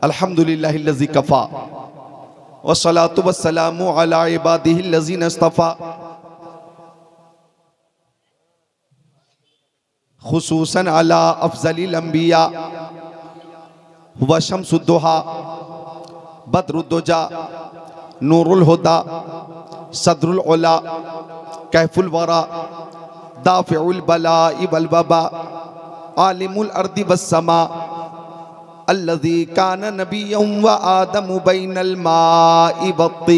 अल्हम्दुलिल्लाहिल्लज़ी Kaffa वस्सलातु वस्सलामु अला इबादिहिल्लज़ीना इस्तफ़ा खुसूसन अला अफ़ज़लिल अंबिया व शम्सुद्दुहा बद्रुद्दुजा नूरुल हुदा सदरुल उला कैफुल वरा दाफ़िउल बलाइ वल वबा आलिमुल अर्दि वस्समा अल्लज़ी काना नबिय्यन व आदमु बैनल माइ वत्तीन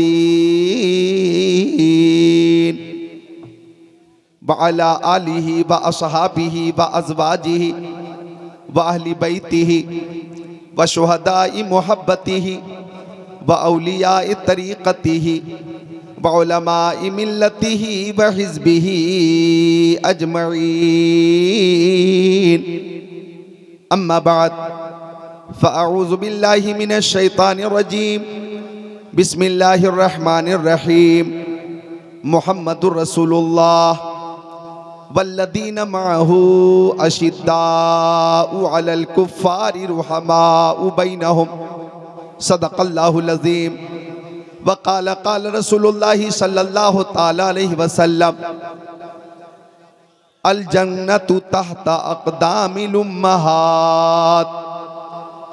व अला आलिहि व अस्हाबिहि व अज़वाजिहि व अहली बैतिहि व शुहदाइ मुहब्बतिहि व औलियाए तरीक़तिहि व उलमाए मिल्लतिहि व हिज़्बिहि अजमईन। अम्मा बाद फ़अऊज़ु बिल्लाहि मिनश शैतानिर रजीम। बिस्मिल्लाहिर रहमानिर रहीम। मुहम्मदुर रसूलुल्लाह वल्लज़ीना मअहू अशिद्दाउ अलल कुफ़्फ़ारि रुहमाउ बैनहुम सदक़ल्लाहुल अज़ीम। वक़ाल क़ाल रसूलुल्लाहि सल्लल्लाहु तआला अलैहि वसल्लम अल जन्नतु तहता अक़दामिल उम्महात।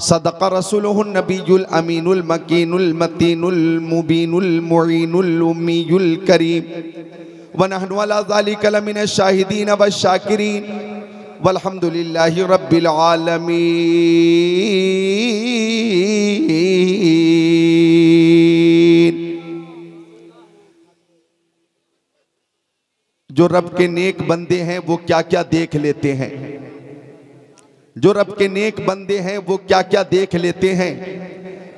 सदक़ रसूलुहुन नबियुल अमीनुल मकीनुल मतीनुल मुबीनुल मुईनुल उम्मीयुल करीम व नहनु अला ज़ालिका लमिनश शाहिदीन व शाकिरीन वल्हम्दुलिल्लाहि रब्बिल आलमीन। जो रब के नेक बंदे हैं वो क्या क्या देख लेते हैं, जो रब के नेक बंदे हैं वो क्या क्या देख लेते हैं।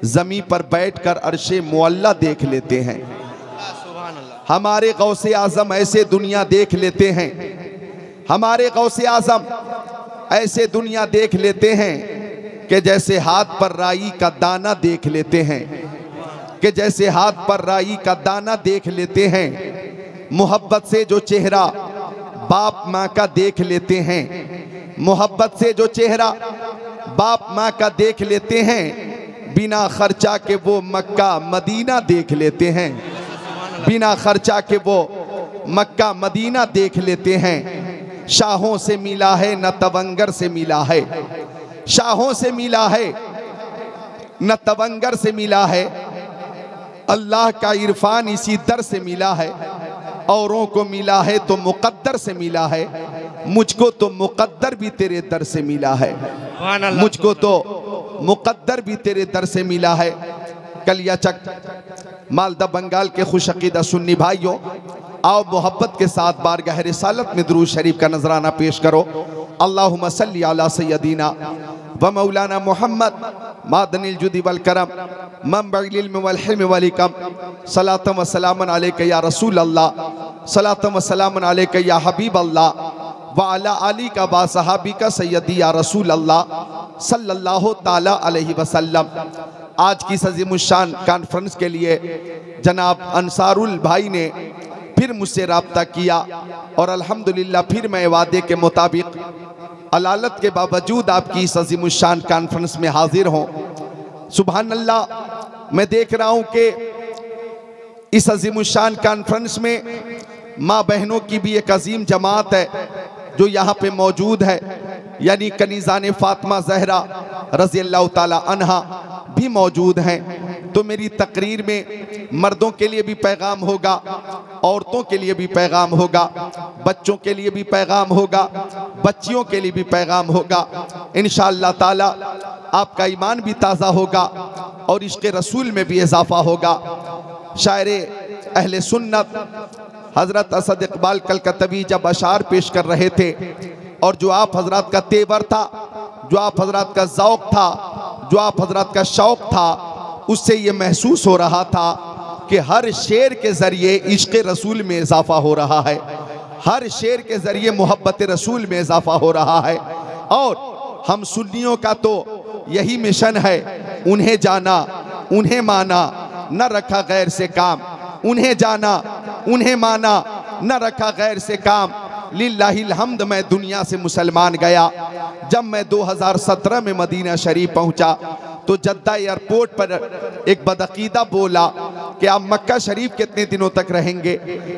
ज़मीं पर बैठकर अर्शे मुअल्ला देख लेते हैं। हमारे गौसे आज़म ऐसे दुनिया देख लेते हैं, हमारे गौसे आज़म ऐसे दुनिया देख लेते हैं कि जैसे हाथ पर राई का दाना देख लेते हैं, कि जैसे हाथ पर राई का दाना देख लेते हैं। मोहब्बत से जो चेहरा बाप माँ का देख लेते हैं, मोहब्बत से जो चेहरा बाप माँ का देख लेते हैं, बिना खर्चा के वो मक्का मदीना देख लेते हैं, बिना खर्चा के वो मक्का मदीना देख लेते हैं। शाहों से मिला है न तवंगर से मिला है, शाहों से मिला है न तवंगर से मिला है। अल्लाह का इरफान इसी दर से मिला है, औरों को मिला है तो मुक़द्दर से मिला है, मुझको तो मुक़द्दर भी तेरे दर से मिला है, मुझको तो मुक़द्दर भी तेरे दर से मिला है। कलियाचक मालदा बंगाल के खुश अक़ीदा सुन्नी भाइयों, आओ मोहब्बत के साथ बारगाह रिसालत में दुरूद शरीफ का नजराना पेश करो। अल्लाहुम्मा सल्ली अला सय्यदीना व मौलाना मोहम्मद मादनिल जुदी वल करम मंबइल इल्म वल हिल्म वल हिकम सलातम व सलामन अलैका या रसूल अल्लाह सलातम व सलामन अलैका या हबीब अल्लाह व अला आली का बा सहाबी का सय्यदी या रसूल अल्लाह सल्लल्लाहु ताला अलैहि वसल्लम। आज की अज़ीमुश्शान कॉन्फ्रेंस के लिए जनाब अंसारुल भाई ने फिर मुझसे राब्ता किया और अल्हम्दुलिल्लाह फिर मैं वादे के मुताबिक अलालत के बावजूद आपकी इस अज़ीमुश्शान कॉन्फ्रेंस में हाजिर हूँ। सुभान अल्लाह, मैं देख रहा हूँ कि इस अज़ीमुश्शान कॉन्फ्रेंस में माँ बहनों की भी एक अजीम जमात है जो यहाँ पे मौजूद है, यानी कनीज़ान फ़ातिमा ज़हरा रज़ी अल्लाह ताला अन्हा भी मौजूद हैं। तो मेरी तकरीर में मर्दों के लिए भी पैगाम होगा, औरतों के लिए भी पैगाम होगा, बच्चों के लिए भी पैगाम होगा, बच्चियों के लिए भी पैगाम होगा। इंशाअल्लाह ताला आपका ईमान भी ताज़ा होगा और इश्क़ रसूल में भी इजाफ़ा होगा। शायर अहले सुन्नत हज़रत असद इक़बाल कलकतवी जब अशार पेश कर रहे थे और जो आप हज़रात का तेवर था, जो आप हज़रात का ज़ौक़ था, जो आप हज़रात का शौक़ था, उससे ये महसूस हो रहा था कि हर शेर के ज़रिए इश्क़ रसूल में इजाफ़ा हो रहा है, हर शेर के ज़रिए मोहब्बत रसूल में इजाफ़ा हो रहा है। और हम सुन्नियों का तो यही मिशन है, उन्हें जाना उन्हें माना न रखा गैर से काम, उन्हें जाना उन्हें माना न रखा गैर से काम। लिल्लाहिल हम्द, मैं दुनिया से मुसलमान गया जब मैं 2017 में मदीना शरीफ पहुंचा। तो जद्दा एयरपोर्ट पर एक बदअकीदा बोला कि आप मक्का शरीफ कितने दिनों तक रहेंगे,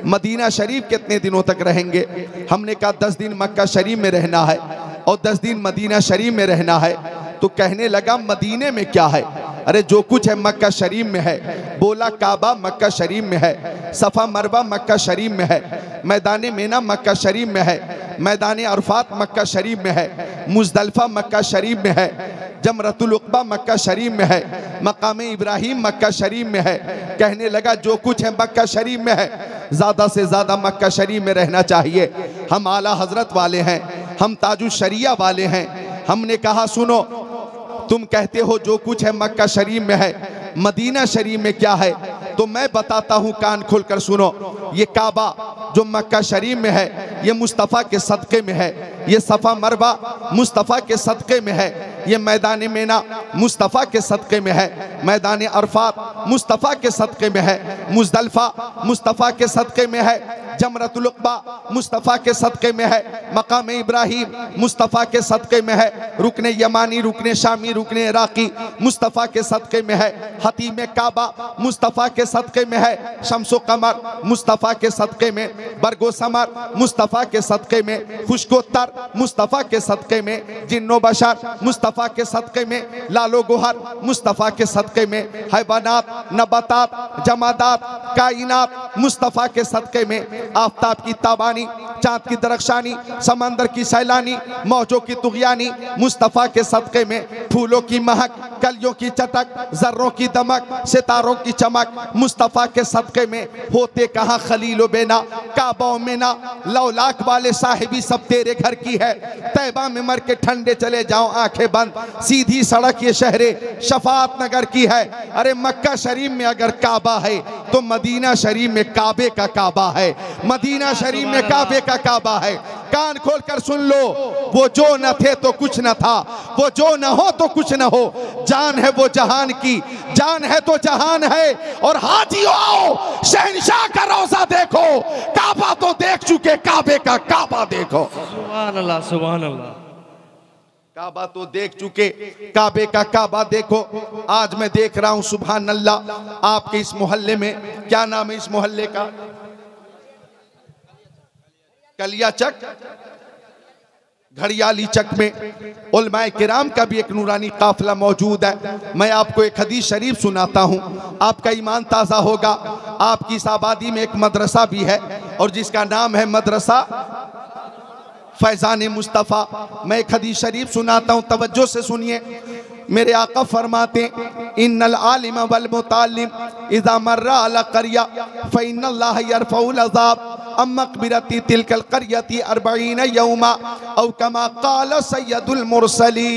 मदीना शरीफ कितने दिनों तक रहेंगे। हमने कहा 10 दिन मक्का शरीफ में रहना है और 10 दिन मदीना शरीफ में रहना है। तो कहने लगा मदीने में क्या है? अरे जो कुछ है मक्का शरीफ में है। बोला काबा मक्का शरीफ में है, सफ़ा मरवा मक्का शरीफ में है, मैदान मीना मक्का शरीफ में है, मैदान अरफात मक्का शरीफ में है, मुज़दलिफ़ा मक्का शरीफ में है, जमरतुल उक़बा मक्का शरीफ में है, मकाम इब्राहिम मक्का शरीफ में है। कहने लगा जो कुछ है मक्का शरीफ में है, ज़्यादा से ज़्यादा मक्का शरीफ में रहना चाहिए। हम आला हज़रत वाले हैं, हम ताजुश शरिया वाले हैं। हमने कहा सुनो, तुम कहते हो जो कुछ है मक्का शरीफ में है, मदीना शरीफ में क्या है? तो मैं बताता हूँ, कान खोलकर सुनो। ये काबा जो मक्का शरीफ में है ये मुस्तफ़ा के सदक़े में है, ये सफ़ा मरवा मुस्तफ़ा के सदक़े में है, ये मैदान मीना मुस्तफ़ा के सदक़े में है, मैदान अरफात मुस्तफ़ा के सदक़े में है, मुज़दलिफ़ा मुस्तफ़ा के सदक़े में है, जमरतुल उक़बा मुस्तफ़ा के सदक़े में है, मकाम इब्राहिम मुस्तफ़ा के सदक़े में है, रुकने यमानी, रुकने शामी, रुकने इराक़ी मुस्तफ़ा के सदक़े में है, हतीम काबा मुस्तफ़ा के सदक़े में है, शम्सो कमर मुस्तफ़ा के सदक़े में, बरगो समर मुस्तफ़ा के सदक़े में, खुशकोत्तर मुस्तफ़ा के सदक़े में, जिन्नो बशर मुस्तफ़ा के सदक़े में, लालो गोहर मुस्तफ़ा के सदक़े में, हैवानात नबातात जमादात कायनात मुस्तफ़ा के सदक़े में, आफ़ताब की ताबानी, चाँद की दरख्शानी, समंदर की सैलानी, मौजों की तुग़यानी मुस्तफ़ा के सदक़े में, फूलों की महक, कलियों की चटक, ज़र्रों की दमक, सितारों की चमक मुस्तफ़ा के सदक़े में। होते कहाँ खलीलो बेना, काबा मीना, लौलाक वाले साहिबी सब तेरे घर की है। तैबा में मर के ठंडे चले जाओ आंखें बंद, सीधी सड़क ये शहरे शफात नगर की है। अरे मक्का शरीफ में अगर काबा है तो मदीना शरीफ में काबे का काबा है, मदीना शरीफ में काबे का काबा है। कान खोल कर सुन लो, वो जो न थे तो कुछ न था, वो जो न हो तो कुछ न हो, जान है वो जहान की, जान है तो जहान है। और हाजियो आओ शहंशाह का रोज़ा देखो, काबा तो देख चुके, काबे का काबा देखो। सुभान अल्लाह, सुभान अल्लाह। काबा तो देख चुके, काबे का काबा देखो। आज मैं देख रहा हूं सुभान अल्लाह, आपके इस मोहल्ले में, क्या नाम है इस मोहल्ले का? कलियाचक, घड़ियाली चक में उलमाए किराम का भी एक नूरानी काफिला मौजूद है। मैं आपको एक हदीस शरीफ सुनाता हूँ, आपका ईमान ताज़ा होगा। आपकी इस आबादी में एक मदरसा भी है और जिसका नाम है मदरसा फैज़ान मुस्तफ़ा। मैं एक हदीस शरीफ सुनाता हूँ, तवज्जो से सुनिए। मेरे आका फरमाते इन्नल आलिम वल मुतालिम इज़ा मर्रा अला क़रिया फ़इन्नल्लाह यरफ़उल अज़ाब अम मक़बिरती तिलकल क़रियती 40 यौमा औ कमा क़ाल सय्यदुल मुरसलीन।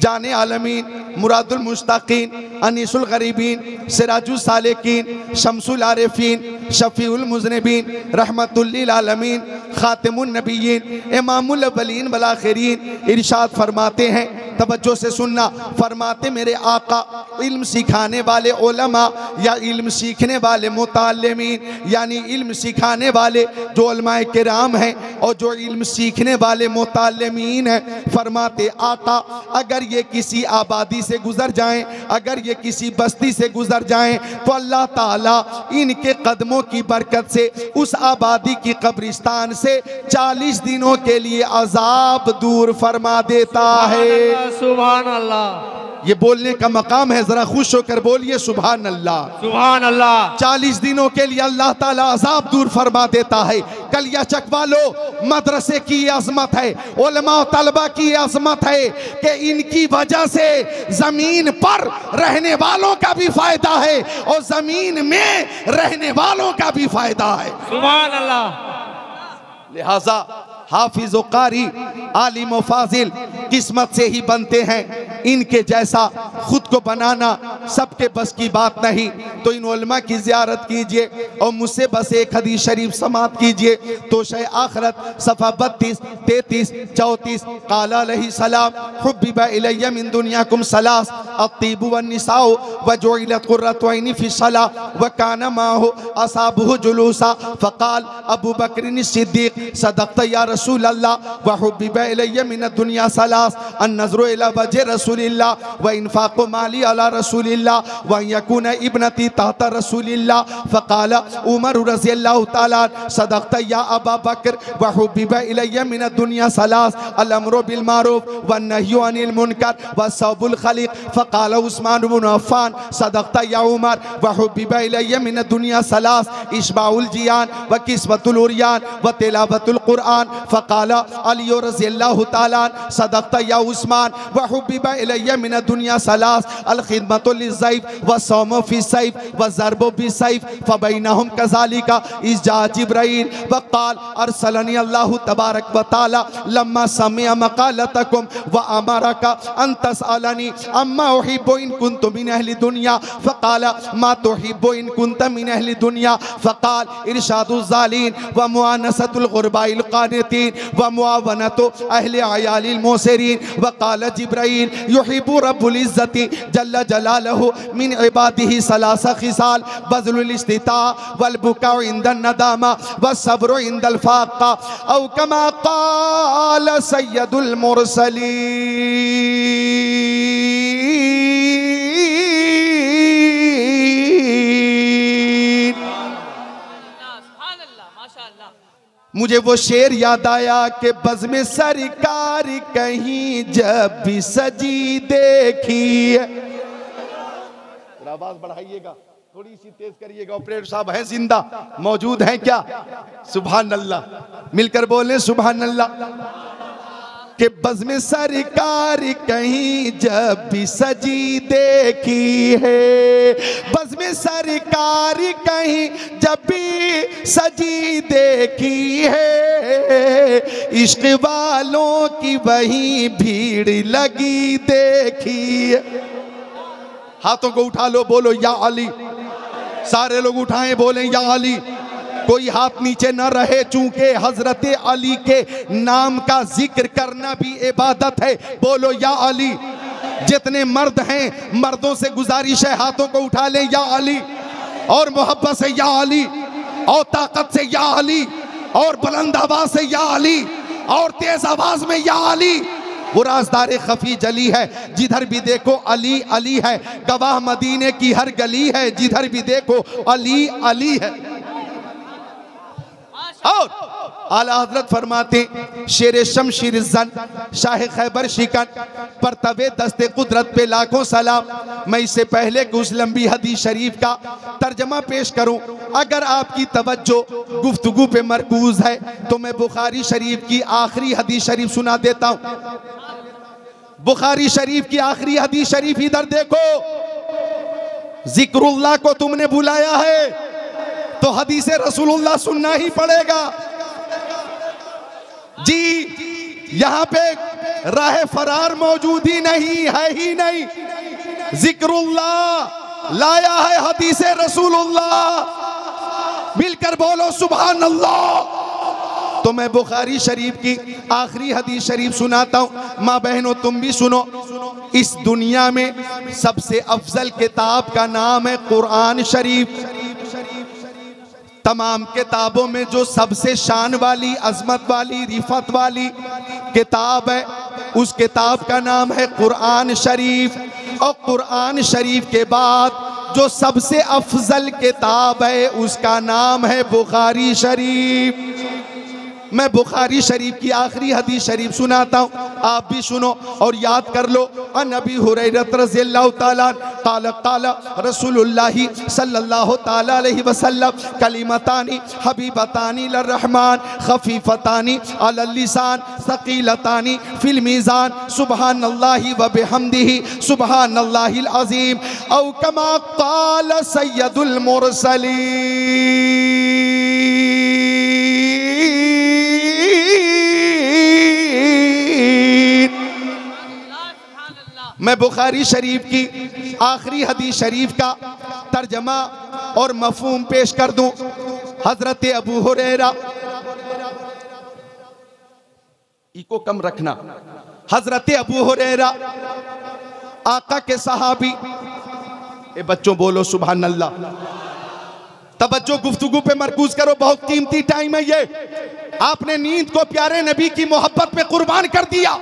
जाने आलमीन, मुरादुल मुश्ताक़ीन, अनीसुल गरीबीन, सिराजुल सालिकीन, शम्सुल आरिफीन, शफ़ीउल मुज़निबीन, रहमतुल लिल आलमीन, ख़ातिमुन नबिय्यीन, इमामुल अव्वलीन वल आखिरीन इरशाद फरमाते हैं, तवज्जो से सुनना। फरमाते मेरे आका इल्म सिखाने वाले उलमा या इल्म सीखने वाले मुताल्लिमीन, यानी इल्म सिखाने वाले जो उलमाए किराम हैं और जो इल्म सीखने वाले मुताल्लिमीन हैं, फरमाते आका अगर ये किसी आबादी से गुजर जाएं, अगर ये किसी बस्ती से गुजर जाएं, तो अल्लाह ताला इनके कदमों की बरकत से उस आबादी की कब्रिस्तान से 40 दिनों के लिए अजाब दूर फरमा देता है। सुभान अल्लाह। ये बोलने का मकाम है, जरा खुश होकर बोलिए सुभान अल्लाह, सुभान अल्लाह। 40 दिनों के लिए अल्लाह ताला अजाब दूर फरमा देता है। कलियाचक वालों, मदरसे की अजमत है, उलमा और तलबा की अजमत है कि इनकी वजह से जमीन पर रहने वालों का भी फायदा है और जमीन में रहने वालों का भी फायदा है। सुभान अल्लाह। लिहाजा हाफिज व कारी, आलिम व फाजिल किस्मत से ही बनते हैं। इनके जैसा खुद को बनाना सबके बस की बात नहीं, तो इन उलमा की ज़ियारत कीजिए और मुझसे बस एक हदीस शरीफ समाप्त कीजिए। तो शे आखरत सफ़ा 32, 33, 34 क़ाल अलैहिस्सलाम हुब्बिबा इलय्या मिन दुनियाकुम सलास अत्तीबु वन्निसाउ वजुइलत क़ुर्रतु ऐनी फ़िस्सलाह व काना माहु असहाबुहु जुलूसा फ़क़ाल अबू बकर सिद्दीक़ सदक़्ता या रसूल अल्लाह व हुब्बिबा इलय्या मिन दुनिया सलास अन-नज़रु इला वजहि रसूलिल्लाह व इन्फ़ाक़ु माली अला रसूलिल्लाह व यकून इब्नती तहत रसूलिल्लाह फ़क़ाल उमर रज़ियल्लाहु तआला सदक़्ता या अबा बकर व हुब्बिबा इलय्या मिन दुनिया सलास अल-अम्रु बिल मारूफ व नह्यु अनिल मुनकर व सब्बुल खलीक़ फ़क़ाल उस्मान इब्न अफ़्फ़ान सदक़्ता या उमर व हुब्बिबा इलय्या मिन दुनिया सलास इश्बाउल जियान व किस्वतुल उरियान व तिलावतुल कुरआन फ़क़ाल अली रज़ियल्लाहु तआला सदक़्ता या उस्मान व हुब्बिबा इलय्या मिन दुनिया सलास अल खिदमतु लिज़्ज़ैफ़ व सौमु फ़िस्सैफ़ व ज़रबु बिस्सैफ़ फ़बैनहुम कज़ालिका इज़ जा जिब्राईल व क़ाल अरसलनी अल्लाहु तबारक व तआला लम्मा समिअ मक़ालतकुम व अमरका अन तसअलनी अम्मा उहिब्बु इन कुन्तु मिन अहलि दुनिया फ़क़ाल मा तुहिब्बु इन कुन्त मिन अहलि दुनिया फ़क़ाल इरशादुज़ ज़ालिन व मुआनसतुल ग़ुरबाइल क़ानितीन व मुआवनतु अहलि अयालिल मुसिरीन व क़ाल जिब्राईल युहिब्बु रब्बुल इज़्ज़ति जल्ल जलालहु मिन इबादिही सलासा खिसाल बज़लुल इस्तिता वल बुकाउ इंदन नदामा व सब्रु इंदल फ़ाक़ा औ कमा क़ाल सय्यदुल मुरसलीन। मुझे वो शेर याद आया कि बज़्म सरकार कहीं जब भी सजी देखी है। आवाज बढ़ाइएगा, थोड़ी सी तेज करिएगा। ऑपरेटर साहब हैं जिंदा, मौजूद हैं क्या? सुभान अल्लाह, मिलकर बोले सुभान अल्लाह। कि बज़्म सरकार कहीं जब भी सजी देखी है, बज़्म सरकार कहीं जब भी सजी देखी है, इश्क़ वालों की वहीं भीड़ लगी देखी है। हाथों को उठा लो, बोलो या अली। सारे लोग उठाएं, बोलें या अली। कोई हाथ नीचे न रहे, चूंकि हजरत अली के नाम का जिक्र करना भी इबादत है। बोलो या अली। जितने मर्द हैं, मर्दों से गुजारिश है हाथों को उठा लें या अली, और मोहब्बत से या अली, और ताकत से या अली, और बुलंद आवाज से या अली, और तेज आवाज में या अली। वो राज़दार खफी जली है, जिधर भी देखो अली अली है। गवाह मदीने की हर गली है, जिधर भी देखो अली अली है। और आला हजरत फरमाते शेर शमशीर जन शाह खैबर शिकन पर तवे दस्ते कुदरत पे लाखों सलाम। मैं इससे पहले कि उस लंबी हदीस शरीफ का तर्जमा पेश करूं, अगर आपकी तवज्जो गुफ्तगू पे मरकूज है तो मैं बुखारी शरीफ की आखिरी हदीस शरीफ सुना देता हूं। बुखारी शरीफ की आखिरी हदीस शरीफ इधर देखो। जिक्रुल्लाह को तुमने बुलाया है तो हदीसे रसूलुल्लाह सुनना ही पड़ेगा जी। यहां पे राह फरार मौजूद ही नहीं है, ही नहीं। जिक्रुल्लाह लाया है हदीसे रसूलुल्लाह। मिलकर बोलो सुभान अल्लाह। तो मैं बुखारी शरीफ की आखिरी हदीस शरीफ सुनाता हूं। माँ बहनों तुम भी सुनो। इस दुनिया में सबसे अफजल किताब का नाम है कुरान शरीफ। तमाम किताबों में जो सबसे शान वाली, अजमत वाली, रिफत वाली किताब है, उस किताब का नाम है कुरान शरीफ। और कुरान शरीफ के बाद जो सबसे अफजल किताब है उसका नाम है बुखारी शरीफ। मैं बुखारी शरीफ की आखिरी हदीस शरीफ सुनाता हूँ, आप भी सुनो और याद कर लो। अन अबी हुरैरा रज़ियल्लाहु ताला क़ाल क़ाल रसूलुल्लाहि सल्लल्लाहु ताला अलैहि वसल्लम कलिमतानी हबीबतानी लिर्रहमान खफीफतानी अलल लिसान सकीलतानी फिल मीज़ान सुबहानल्लाहि व बिहम्दिही सुबहानल्लाहिल अज़ीम औ कमा क़ाल सय्यदुल मुरसलीन। मैं मैं बुखारी शरीफ की आखिरी हदीस शरीफ का तर्जमा और मफहूम पेश कर दूं। हजरत अबू हुरैरा, इको कम रखना। हजरत अबू हुरैरा आका के सहाबी, ए बच्चों बोलो सुभान अल्लाह। तवज्जो गुफ्तगू पे मरकूज करो, बहुत कीमती टाइम है ये। आपने नींद को प्यारे नबी की मोहब्बत में कुर्बान कर दिया,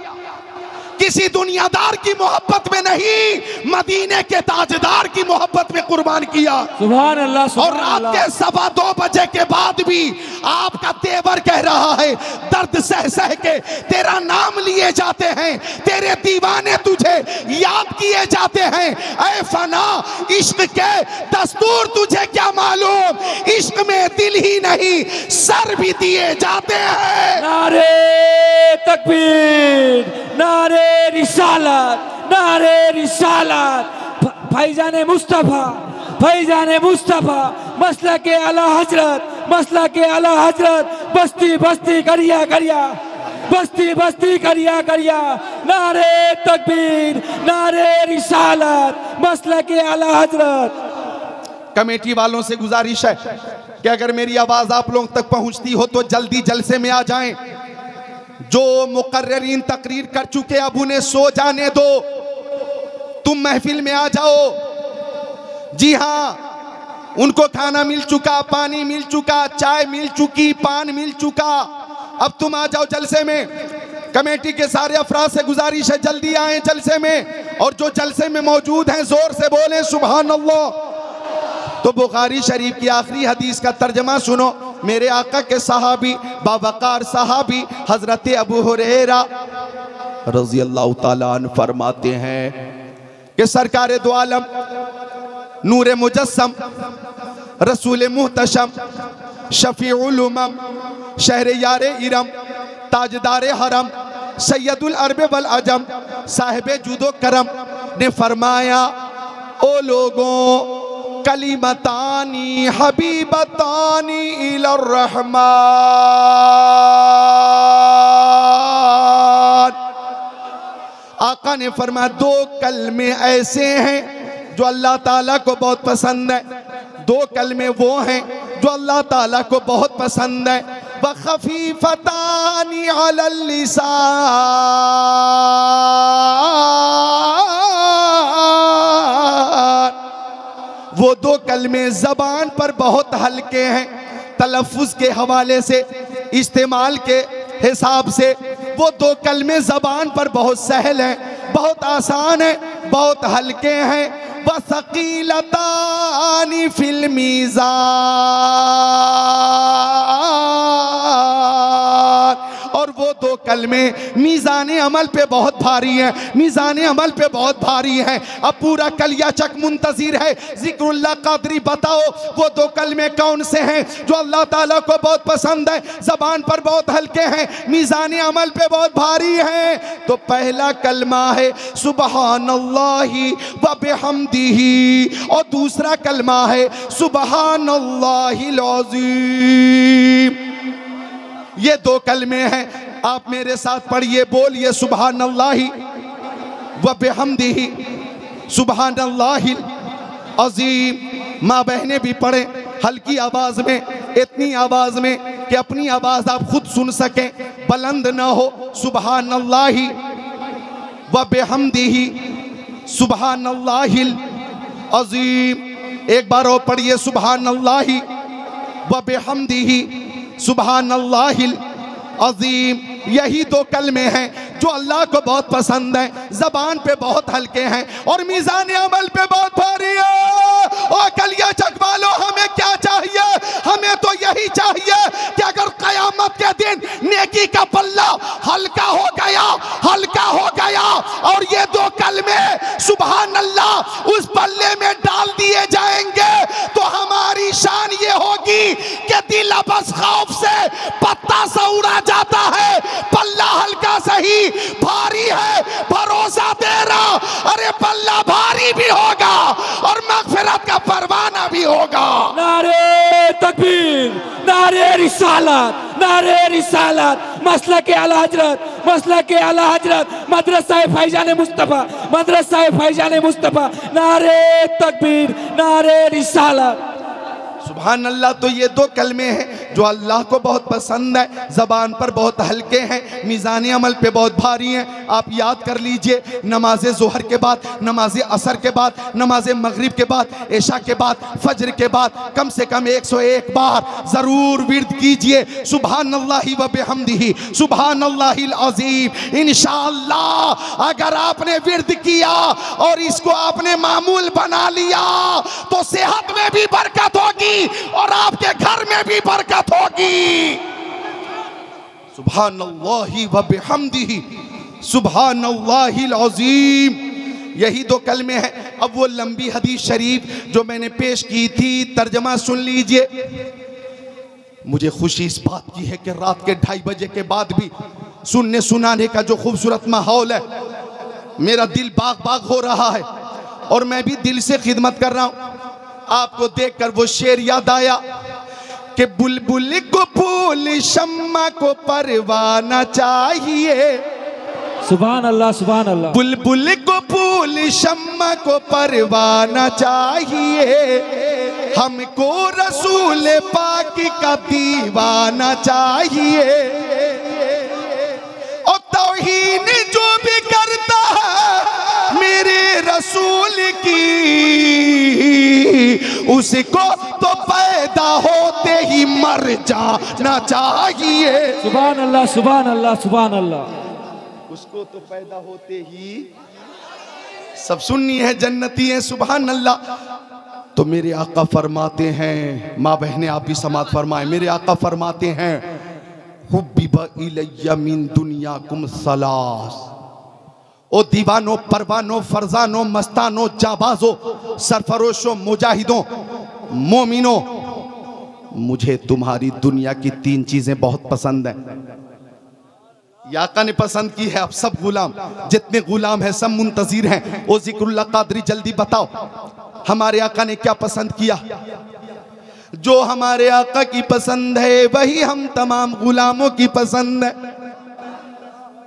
किसी दुनियादार की मोहब्बत में नहीं, मदीने के ताजदार की मोहब्बत में कुर्बान किया। सुभान अल्लाह। और रात के 2:15 बजे के बाद भी आपका तेवर कह रहा है, दर्द सह सह के तेरा नाम लिए जाते हैं, तेरे दीवाने तुझे याद किए जाते हैं। ऐ फना, इश्क के दस्तूर तुझे क्या मालूम, इश्क में दिल ही नहीं सर भी दिए जाते हैं। नारे तकबीर, नारे रिसालत, नारे रिसालत। भाईजाने मुस्तफा, भाईजाने मुस्तफा, मसला के आला हजरत, मसला के आला हजरत। बस्ती बस्ती करिया करिया, बस्ती बस्ती करिया करिया। नारे तकबीर, नारे रिसालत, मसला के आला हजरत। कमेटी वालों से गुजारिश है कि अगर मेरी आवाज आप लोगों तक पहुंचती हो तो जल्दी जलसे में आ जाएं। जो मुकर्ररीन तकरीर कर चुके अब उन्हें सो जाने दो, तुम महफिल में आ जाओ। जी हाँ, उनको खाना मिल चुका, पानी मिल चुका, चाय मिल चुकी, पान मिल चुका, अब तुम आ जाओ जलसे में। कमेटी के सारे अफराद से गुजारिश है जल्दी आए जलसे में, और जो जलसे में मौजूद हैं जोर से बोलें सुभान अल्लाह। तो बुखारी शरीफ की आखिरी हदीस का तर्जमा सुनो। मेरे आका के सहाबी, बावकार सहाबी हजरत अबू हुरैरा रज़ी अल्लाह ताला अन्हु फरमाते हैं कि सरकार दो आलम, नूर मुजस्सम, रसूल मुहतशम, शफीउल उमम, शहर यारे इरम, ताजदार हरम, सैयदुल अरब वल अजम, साहिब जुदो करम ने फरमाया, ओ लोगों, कलिमतानी हबीबतानी इलर रहमान। आका ने फरमाया दो कलमे ऐसे हैं जो अल्लाह ताला को बहुत पसंद है, दो कलमे वो हैं जो अल्लाह ताला को बहुत पसंद है। व खफीफतानी अलल लिसान, वो दो कलमे ज़बान पर बहुत हल्के हैं, तलफ़्फ़ुज़ के हवाले से, इस्तेमाल के हिसाब से वो दो कलमे ज़बान पर बहुत सहल हैं, बहुत आसान है, बहुत हल्के हैं। व सक़ीलतानी फ़िल मीज़ान, और वो दो कलमे मीज़ान अमल पे बहुत भारी हैं, मीज़ान अमल पे बहुत भारी हैं। अब पूरा कलिया चक मुंतज़िर है, ज़िक्रुल्लाह क़ादरी बताओ वो दो कलमे कौन से हैं जो अल्लाह ताला को बहुत पसंद है, ज़बान पर बहुत हल्के हैं, मीज़ान अमल पे बहुत भारी हैं। तो पहला कलमा है सुबहानल्लाहि व बिहम्दिही, और दूसरा कलमा है सुबहानल्लाहिल अज़ीम। ये दो कलमे हैं, आप मेरे साथ पढ़िए, बोलिए सुबहानल्लाहि व बिहम्दिही, सुबहानल्लाहिल अज़ीम। माँ बहनें भी पढ़ें हल्की आवाज़ में, इतनी आवाज़ में कि अपनी आवाज़ आप खुद सुन सकें, बुलंद ना हो। सुबहानल्लाहि व बिहम्दिही, सुबहानल्लाहिल अज़ीम। एक बार और पढ़िए सुबहानल्लाहि व बिहम्दिही, सुबहानल्लाहिल अज़ीम। यही दो कलमे हैं जो अल्लाह को बहुत पसंद हैं, ज़बान पे बहुत हल्के हैं और मीज़ान अमल पे बहुत भारी है। और कलिया चक वालों, हमें क्या चाहिए? हमें तो यही चाहिए कि अगर क़यामत के दिन नेकी का पल्ला हल्का हो गया, हल्का हो गया, और ये दो कलमे सुभान अल्लाह उस पल्ले में डाल दिए जाएंगे, तो हमारी शान ये होगी कि दिल बस खौफ से पत्ता सा उड़ा जाता है, पल्ला हल्का सही भारी है, भरोसा तेरा अरे पल्ला भारी भी होगा और मगफिरत का परवाना भी होगा। नारे तकबीर, नारे रिसालत, नारे रिसालत, मसलक आला हजरत, मसलक आला हजरत, मदरसा फैजान मुस्तफ़ा, मदरसा फैजान मुस्तफ़ा, नारे तकबीर, नारे रिसालत। सुभान अल्लाह। तो ये दो कलमे हैं जो अल्लाह को बहुत पसंद है, ज़बान पर बहुत हल्के हैं, मीज़ान अमल पे बहुत भारी हैं। आप याद कर लीजिए, नमाज ज़ोहर के बाद, नमाज असर के बाद, नमाज मगरिब के बाद, इशा के बाद, फजर के बाद कम से कम 101 बार ज़रूर विर्द कीजिए सुभान अल्लाहि व बिहम्दिही सुभान अल्लाहिल अज़ीम। इंशाअल्लाह अगर आपने विर्द किया और इसको आपने मामूल बना लिया तो सेहत में भी बरकत होगी और आपके घर में भी बरकत होगी। सुभानअल्लाहि व बिहम्दिही सुभानअल्लाहिल अज़ीम। यही दो कलमे हैं। अब वो लंबी हदीस शरीफ जो मैंने पेश की थी, तर्जमा सुन लीजिए। मुझे खुशी इस बात की है कि रात के 2:30 बजे के बाद भी सुनने सुनाने का जो खूबसूरत माहौल है, मेरा दिल बाग बाग हो रहा है और मैं भी दिल से खिदमत कर रहा हूं। आपको देखकर वो शेर याद आया कि बुलबुल को फूल शम्मा को परवाना चाहिए। सुभान अल्लाह, सुभान अल्लाह। बुलबुल को फूल शम्मा को परवाना चाहिए, हमको रसूल पाक का दीवाना चाहिए। और तौहीन जो भी करता है मेरे रसूल की, उसको तो पैदा होते ही मर जाना चाहिए। सुभान अल्लाह, सुभान अल्लाह, सुभान अल्लाह। उसको तो पैदा होते ही सब सुन्नी है, जन्नती है। सुभान अल्लाह। तो मेरे आका फरमाते हैं, माँ बहने आप भी समात फरमाएं, मेरे आका फरमाते हैं हुब्बिबा इलैया मिन दुनियाकुम सलास। ओ दीवानो, परवानो, फरजानो, मस्तानो, जाबाजो, सरफरोशो, मुजाहिदों, मोमिनो, मुझे तुम्हारी दुनिया की 3 चीजें बहुत पसंद हैं। आका ने पसंद की है। अब सब गुलाम, जितने गुलाम हैं सब मुंतजिर हैं। ओ जिक्रुल्लाह कादरी जल्दी बताओ हमारे आका ने क्या पसंद किया। जो हमारे आका की पसंद है वही हम तमाम गुलामों की पसंद है।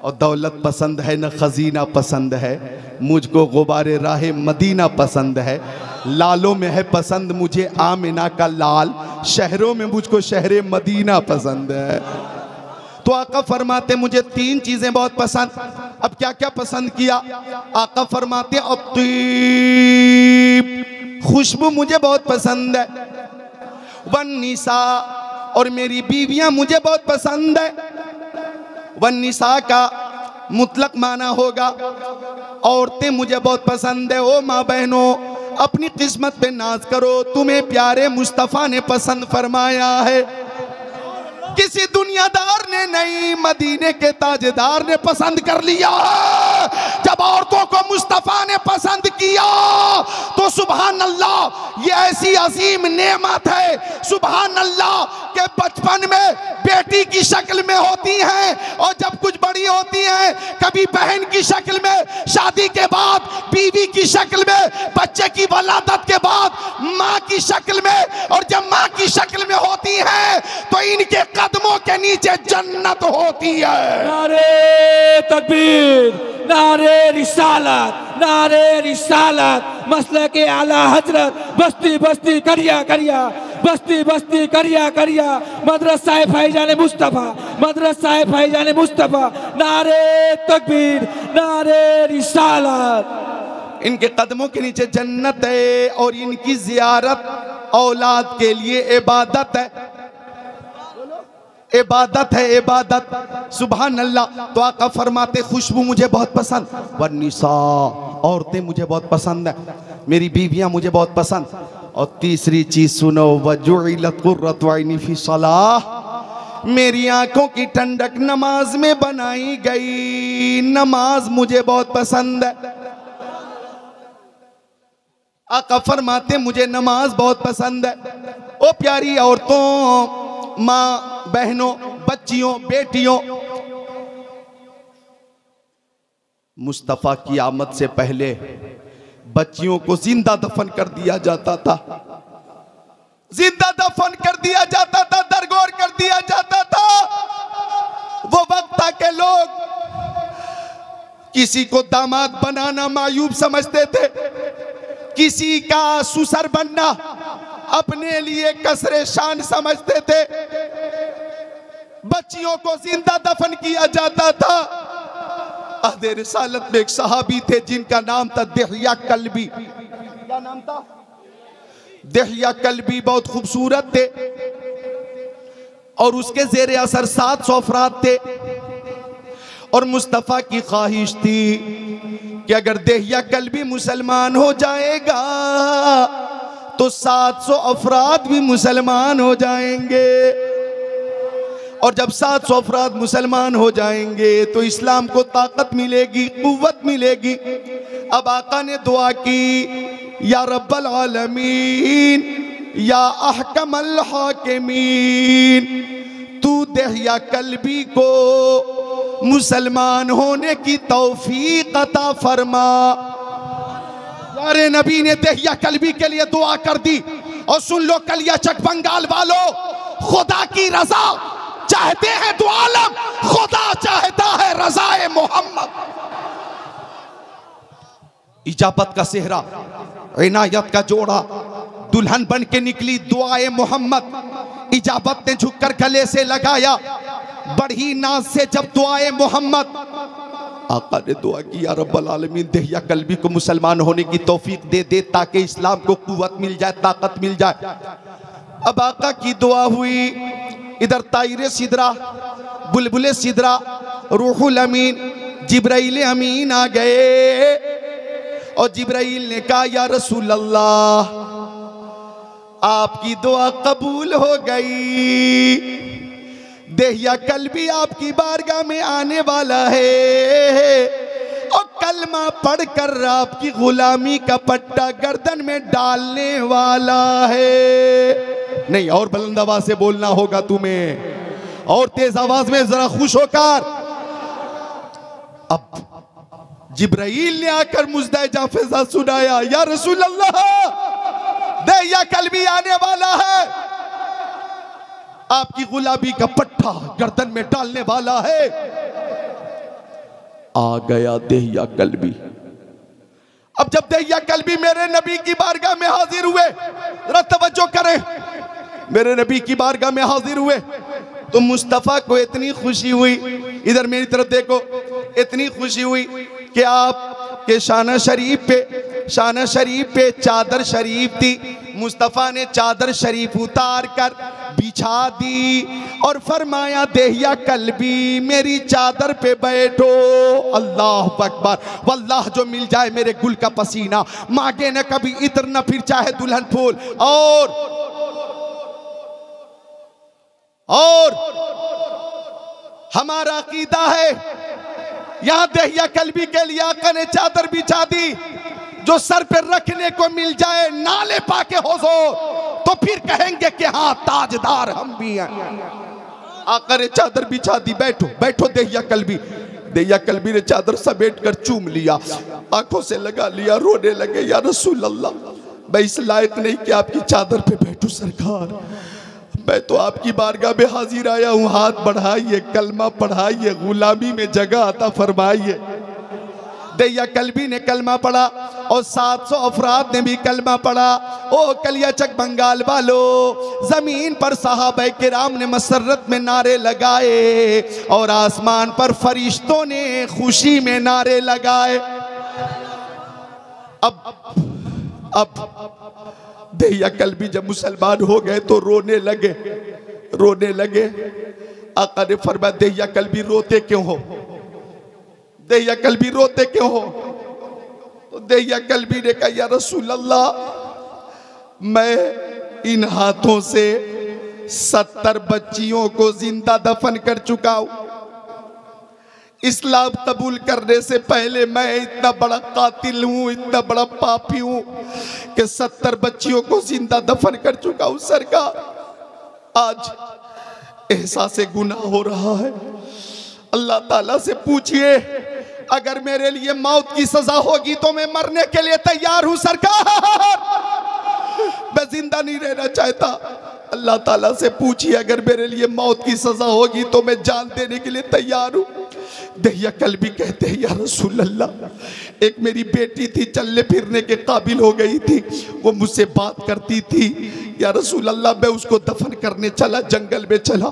और दौलत पसंद है न खजीना पसंद है, मुझको गुबारे राहे मदीना पसंद है। लालों में है पसंद मुझे आमिना का लाल, शहरों में मुझको शहरे मदीना पसंद है। तो आका फरमाते मुझे 3 चीजें बहुत पसंद। अब क्या क्या पसंद किया? आका फरमाते अत्तीब, खुशबू मुझे बहुत पसंद है। वन्निसा, और मेरी बीवियां मुझे बहुत पसंद है। वन्निसा का मुतलक माना होगा औरतें मुझे बहुत पसंद है। ओ माँ बहनों, अपनी किस्मत पे नाज करो, तुम्हें प्यारे मुस्तफ़ा ने पसंद फरमाया है। किसी दुनियादार ने नहीं, मदीने के ताजदार ने पसंद कर लिया। जब औरतों को मुस्तफा ने पसंद किया तो सुभान अल्लाह, ये ऐसी अजीम नेमत है सुभान अल्लाह के बचपन में बेटी की शक्ल में होती हैं और जब कुछ बड़ी होती हैं कभी बहन की शक्ल में, शादी के बाद बीवी की शक्ल में, बच्चे की वलादत के बाद माँ की शक्ल में, और जब माँ की शक्ल में होती हैं तो इनके कदमों के नीचे जन्नत होती है। नारे तकबीर, नारे रिसालत, नारे रिसालत, मसलक आला हजरत, बस्ती बस्ती करिया करिया, बस्ती बस्ती करिया करिया, मदरसा फैजान मुस्तफ़ा, मदरसा फैजान मुस्तफ़ा, नारे तकबीर, नारे रिसालत। इनके कदमों के नीचे जन्नत है और इनकी जियारत औलाद के लिए इबादत है। इबादत है, इबादत सुभान अल्लाह। तो आका फरमाते खुशबू मुझे बहुत पसंद, वन्निसा, औरतें मुझे बहुत पसंद है, मेरी बीवियां मुझे बहुत पसंद। और तीसरी चीज सुनो, वजुइलत कुर्रतु ऐनी फी सलाह, मेरी आंखों की ठंडक नमाज में बनाई गई। नमाज मुझे बहुत पसंद है। आका फरमाते मुझे नमाज बहुत पसंद है। ओ प्यारी औरतों, माँ बहनों, बच्चियों, बेटियों, मुस्तफा की आमद से पहले बच्चियों को जिंदा दफन कर दिया जाता था, जिंदा दफन कर दिया जाता था। दरगोर दिया जाता था। वो वक्त था कि लोग किसी को दामाद बनाना मायूब समझते थे, किसी का सुसर बनना अपने लिए कसरे शान समझते थे। बच्चियों को जिंदा दफन किया जाता था। अहदे रिसालत में एक सहाबी थे जिनका नाम था दिहया कल्बी। क्या नाम था? दिहया कल्बी। बहुत खूबसूरत थे और उसके जेर असर 700 अफराद थे। और मुस्तफ़ा की ख्वाहिश थी कि अगर दिहया कल्बी मुसलमान हो जाएगा तो 700 अफराद भी मुसलमान हो जाएंगे। और जब 700 अफराद मुसलमान हो जाएंगे तो इस्लाम को ताकत मिलेगी, कुव्वत मिलेगी। अब आका ने दुआ की, या रब्बल आलमीन या अहकमल हाकिमीन, तू दिहया कल्बी को मुसलमान होने की तौफीक अता फरमा। यारे नबी ने दिहया कल्बी के लिए दुआ कर दी। और सुन लो कलियाचक बंगाल वालों, खुदा की रजा चाहते हैं दो आलम, खुदा चाहता है रज़ाए मोहम्मद। इजाबत का सेहरा, इनायत का जोड़ा, दुल्हन बन के निकली दुआए मोहम्मद। इजाबत ने झुककर गले से लगाया, बड़ी नाज से जब दुआए मोहम्मद। आका ने दुआ की, या रब्बल आलमीन दिहया कल्बी को मुसलमान होने की तौफीक दे दे ताकि इस्लाम को कुव्वत मिल जाए, ताकत मिल जाए। अब आका की दुआ हुई। इधर ताइरे सिदरा, बुलबुले सिदरा, रूहुल अमीन, जिब्राइल अमीन आ गए। और जिब्राइल ने कहा, या रसूल अल्लाह, आपकी दुआ कबूल हो गई। दिहया कल्बी आपकी बारगाह में आने वाला है और कलमा पढ़कर आपकी गुलामी का पट्टा गर्दन में डालने वाला है। नहीं, और बुलंद आवाज से बोलना होगा तुम्हें, और तेज आवाज में जरा खुश होकर। अब जिब्राइल ने आकर मुजदा जाफिज़ा सुनाया, या रसूल अल्लाह, दिहया कल्बी आने वाला है, आपकी गुलाबी का पट्टा गर्दन में डालने वाला है। आ गया दिहया कल्बी। अब जब दिहया कल्बी मेरे नबी की बारगाह में हाजिर हुए, जरा तवज्जो करें, मेरे नबी की बारगाह में हाजिर हुए तो मुस्तफ़ा को इतनी खुशी हुई, इधर मेरी तरफ देखो, इतनी खुशी हुई कि आपके शाना शरीफ पे चादर शरीफ थी। मुस्तफ़ा ने चादर शरीफ उतार कर बिछा दी और फरमाया, दिहया कल्बी मेरी चादर पे बैठो। अल्लाह अकबर। वल्लाह जो मिल जाए मेरे गुल का पसीना, मांगे न कभी इत्र न फिर चाहे दुल्हन फूल। और हमारा अकीदा है, यहां दिहया कल्बी के लिए आका ने चादर बिछा दी, जो सर पे रखने को मिल जाए नाले पाके हुजूर, तो फिर कहेंगे कि हाँ ताजदार हम भी हैं। आका ने चादर बिछा दी, बैठो बैठो दिहया कल्बी। दिहया कल्बी ने चादर समेट कर चूम लिया, आंखों से लगा लिया, रोने लगे, या रसूल अल्लाह, मैं इस लायक नहीं कि आपकी चादर पे बैठूं सरकार, मैं तो आपकी बारगाह में हाजिर आया हूँ, हाथ बढ़ाइए, कलमा पढ़ाइए, गुलामी में जगह अता फरमाइए। दिहया कल्बी ने कलमा पढ़ा और 700 अफराद ने भी कलमा पढ़ा। ओ कलियाचक बंगाल वालों, जमीन पर सहाबा किराम ने मसरत में नारे लगाए और आसमान पर फरिश्तों ने खुशी में नारे लगाए। अब दिहया कल्बी जब मुसलमान हो गए तो रोने लगे। आका ने फरमाया, दिहया कल्बी रोते क्यों हो? दिहया कल्बी रोते क्यों हो? तो दिहया कल्बी ने कहा, या रसूल अल्लाह, मैं इन हाथों से 70 बच्चियों को जिंदा दफन कर चुका हूं। इस्लाम कबूल करने से पहले मैं इतना बड़ा कातिल हूं, इतना बड़ा पापी हूं कि 70 बच्चियों को जिंदा दफन कर चुका हूं। सरकार, आज एहसास गुनाह हो रहा है। अल्लाह ताला से पूछिए, अगर मेरे लिए मौत की सजा होगी तो मैं मरने के लिए तैयार हूं सरकार, मैं जिंदा नहीं रहना चाहता। अल्लाह ताला से पूछिए अगर मेरे लिए मौत की सज़ा होगी तो मैं जान देने के लिए तैयार हूँ। दहिया कल्बी कहते हैं या रसूल अल्लाह, एक मेरी बेटी थी, चलने फिरने के काबिल हो गई थी, वो मुझसे बात करती थी, या रसूल अल्लाह मैं उसको दफन करने चला, जंगल में चला,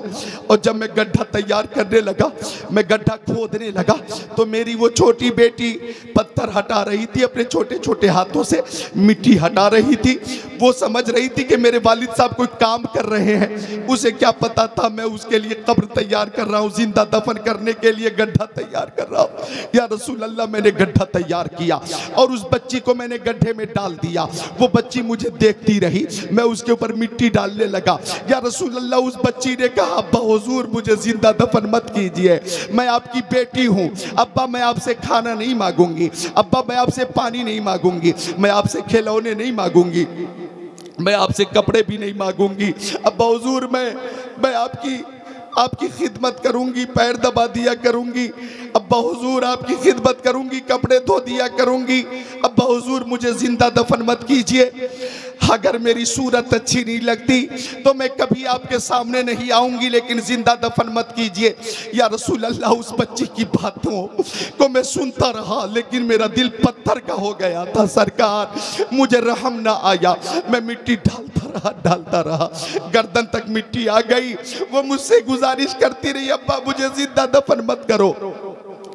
और जब मैं गड्ढा तैयार करने लगा, मैं गड्ढा खोदने लगा, तो मेरी वो छोटी बेटी पत्थर हटा रही थी, अपने छोटे छोटे हाथों से मिट्टी हटा रही थी। वो समझ रही थी कि मेरे वालिद साहब कोई काम कर रहे हैं, उसे क्या पता था मैं उसके लिए कब्र तैयार कर रहा हूँ, जिंदा दफन करने के लिए गड्ढा तैयार कर रहा हूँ। या रसूल अल्लाह मैंने गड्ढा तैयार किया और उस बच्ची को मैंने गड्ढे में डाल दिया। वो बच्ची मुझे देखती रही, मैं उसके ऊपर मिट्टी डालने लगा। या रसूल अल्लाह उस बच्ची ने कहा अब्बा हुजूर मुझे जिंदा दफन मत कीजिए, मैं आपकी बेटी हूँ। अब्बा मैं आपसे खाना नहीं मांगूंगी, अब्बा मैं आपसे पानी नहीं मांगूंगी, मैं आपसे खिलौने नहीं मांगूंगी, मैं आपसे कपड़े भी नहीं मांगूंगी। अब्बा हुजूर मैं आपकी खिदमत करूंगी, पैर दबा दिया करूंगी। अब्बा हुजूर आपकी खिदमत करूंगी, कपड़े धो दिया करूंगी। अब्बा हुजूर मुझे जिंदा दफन मत कीजिए। अगर मेरी सूरत अच्छी नहीं लगती तो मैं कभी आपके सामने नहीं आऊंगी, लेकिन जिंदा दफन मत कीजिए। या रसूल अल्लाह उस बच्ची की बातों को मैं सुनता रहा, लेकिन मेरा दिल पत्थर का हो गया था। सरकार मुझे रहम ना आया, मैं मिट्टी डालता रहा, गर्दन तक मिट्टी आ गई। वो मुझसे गुजारिश करती रही अब्बा मुझे जिंदा दफन मत करो,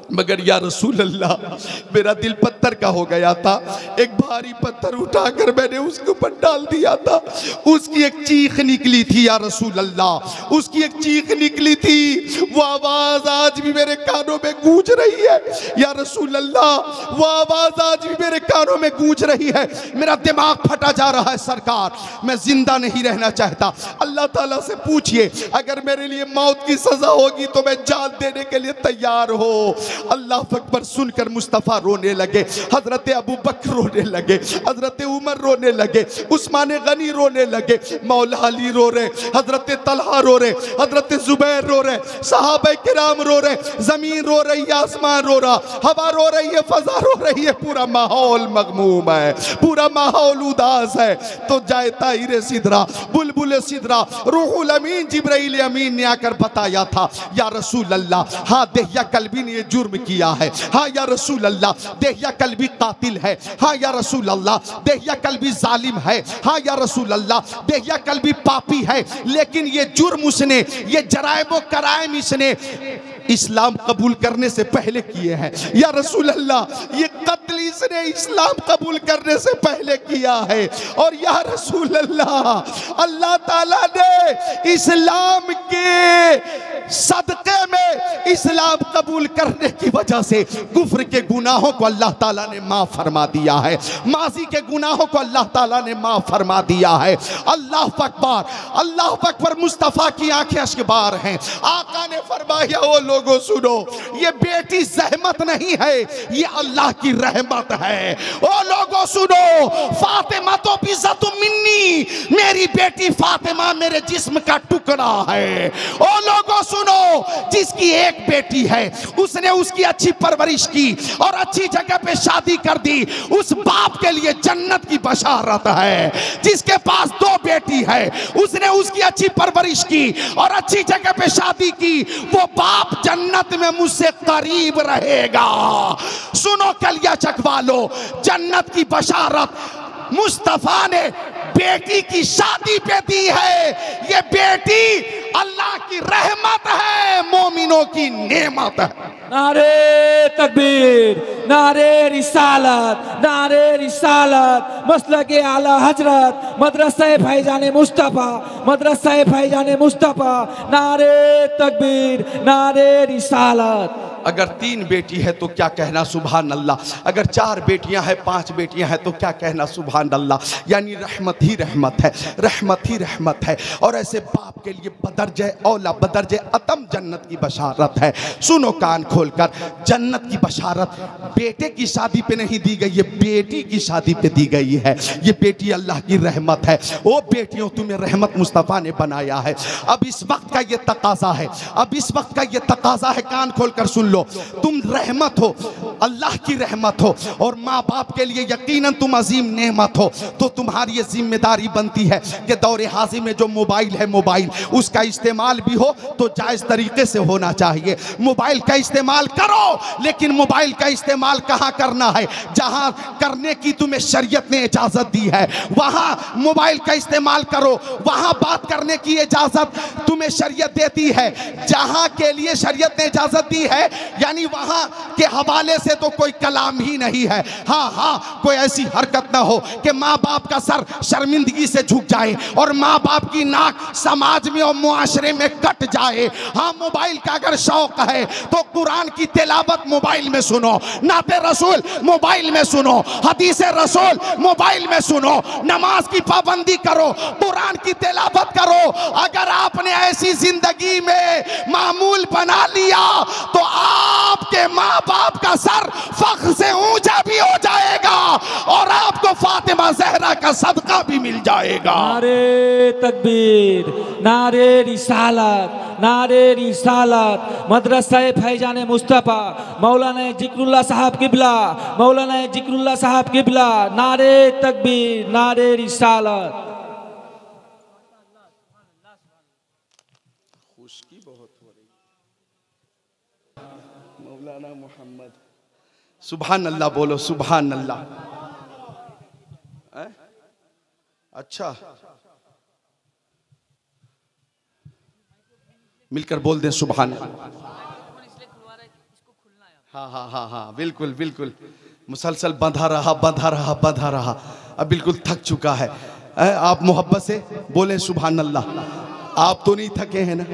मगर या रसूल अल्लाह मेरा दिल पत्थर का हो गया था। एक भारी पत्थर उठाकर मैंने उसके ऊपर डाल दिया था। उसकी एक चीख निकली थी या रसूल अल्लाह, उसकी एक चीख निकली थी, वो आवाज आज भी मेरे कानों में गूंज रही है। या रसूल अल्लाह वो आवाज आज भी मेरे कानों में गूंज रही है। मेरा दिमाग फटा जा रहा है सरकार, मैं जिंदा नहीं रहना चाहता। अल्लाह ताला से पूछिए अगर मेरे लिए मौत की सजा होगी तो मैं जान देने के लिए तैयार हो। अल्लाह अकबर सुनकर मुस्तफ़ा रोने लगे, हजरत अबू बकर रोने लगे, हजरत उमर रोने लगे, उस्मान गनी रोने लगे, मौला अली रो रहे, हजरत तलहा रो रहे, हजरत जुबैर रो रहे, सहाबा किराम रो रहे, जमीन रो रही है, आसमान रो रहा, हवा रो रही है, फजा रो रही है, पूरा माहौल मगमूम है, पूरा माहौल उदास है। तो जाए ताहिर सिदरा, बुलबुल सिदरा, रूहुल अमीन जिब्राइल अमीन ने आकर बताया था या रसूल अल्लाह हाँ दहिया कल्बी ने ये जुर्म किया है, हाँ या रसूल अल्लाह दहिया कल्बी कातिल है, हाँ या रसूल अल्लाह दहिया कल्बी जालिम है, हाँ या रसूल अल्लाह दहिया कल्बी पापी है, लेकिन ये जुर्म उसने, ये जराइम व कराइम इसने इस्लाम कबूल करने से पहले किए हैं। या रसूल अल्लाह ये कत्ल इसने इस्लाम कबूल करने से पहले किया है। और या रसूल अल्लाह अल्लाह ताला ने इस्लाम के सदक़े में इस्लाम कबूल करने की वजह से कुफ्र के गुनाहों को अल्लाह ताला ने माफ़ फरमा दिया है, माजी के गुनाहों को अल्लाह ताला ने माफ़ फरमा दिया है। अल्लाह अकबर, अल्लाह अकबर। मुस्तफ़ा की आंखें अश्कबार हैं। आका ने फरमाया ओ लोगों सुनो, ये बेटी ज़हमत नहीं है, ये अल्लाह की रहमत है। ओ लोगों सुनो, फातिमा तो बिज़्ज़तु मिन्नी, मेरी बेटी फातिमा मेरे जिस्म का टुकड़ा है। ओ लोगों सुनो, जिसकी एक बेटी है उसने उसकी अच्छी परवरिश की और अच्छी जगह पे शादी कर दी, उस बाप के लिए जन्नत की बशारत है। जिसके पास दो बेटी है उसने उसकी अच्छी परवरिश की और अच्छी जगह पे शादी की, वो बाप जन्नत में मुझसे करीब रहेगा। सुनो कलिया चकवा लो, जन्नत की बशारत मुस्तफा ने बेटी की शादी पे दी है। ये बेटी अल्लाह की रहमत है, मोमिनों की नेमत है। नारे तकबीर, नारे रिसालत, नारे रिसालत, मसलके आला हजरत, मदरसा फैजान मुस्तफ़ा, मदरसा फैजान मुस्तफ़ा, नारे तकबीर, नारे रिसालत। अगर 3 बेटी है तो क्या कहना सुभान अल्लाह, अगर 4 बेटियां हैं 5 बेटियां हैं तो क्या कहना सुभान अल्लाह। यानी रहमत ही रहमत है, रहमत ही रहमत है। और ऐसे बाप के लिए बदरजे औला, बदरजे अतम जन्नत की बशारत है। सुनो कान खोलकर, जन्नत की बशारत बेटे की शादी पे नहीं दी गई, ये बेटी की शादी पे दी गई है। ये बेटी अल्लाह की रहमत है। ओ बेटियों, तुम्हें रहमत मुस्तफ़ा ने बनाया है। अब इस वक्त का ये तकाजा है, अब इस वक्त का ये तकाजा है, कान खोलकर सुन लो। लो, तुम रहमत हो, अल्लाह की रहमत हो, और माँ बाप के लिए यकीनन तुम अजीम नेमत हो। तो तुम्हारी ये जिम्मेदारी बनती है कि दौरे हाजिर में जो मोबाइल है, मोबाइल उसका इस्तेमाल भी हो तो जायज़ तरीके से होना चाहिए। मोबाइल का इस्तेमाल करो, लेकिन मोबाइल का इस्तेमाल कहाँ करना है? जहाँ करने की तुम्हें शरीयत ने इजाज़त दी है वहाँ मोबाइल का इस्तेमाल करो। वहाँ बात करने की इजाज़त तुम्हें शरीयत देती है। जहाँ के लिए शरीयत ने इजाज़त दी है यानी वहाँ के हवाले से तो कोई कलाम ही नहीं है। हाँ, कोई ऐसी हरकत ना हो कि माँ बाप का सर शर्मिंदगी से झुक जाए और माँ बाप की नाक समाज में और मुआशरे में कट जाए। हाँ, मोबाइल का अगर शौक है तो कुरान की तिलावत मोबाइल में सुनो, नाते रसूल मोबाइल में सुनो, हदीस रसूल मोबाइल में सुनो, नमाज की पाबंदी करो, कुरान की तिलावत करो। अगर आपने ऐसी जिंदगी में मामूल बना लिया तो आपके माँ बाप का सर फख्र से ऊंचा भी हो जाएगा और आपको फातिमा ज़हरा का सदका भी मिल जाएगा। नारे तकबीर, नारे रिसालत, नारे रिसालत। मदरसा फैजान मुस्तफ़ा, मौलाना जिक्रुल्लाह साहब किबला, मौलाना जिक्रुल्लाह साहब किबला। नारे तकबीर, नारे रिसालत। खुशकी बहुत हो रही। मौलाना मोहम्मद, सुभान अल्लाह बोलो, सुभान अल्लाह। अच्छा, मिलकर बोल दें सुभान अल्लाह। हाँ, बिल्कुल बिल्कुल। मुसलसल बंधा रहा, अब बिल्कुल थक चुका है। आप मोहब्बत से बोलें सुभान अल्लाह। आप तो नहीं थके हैं ना?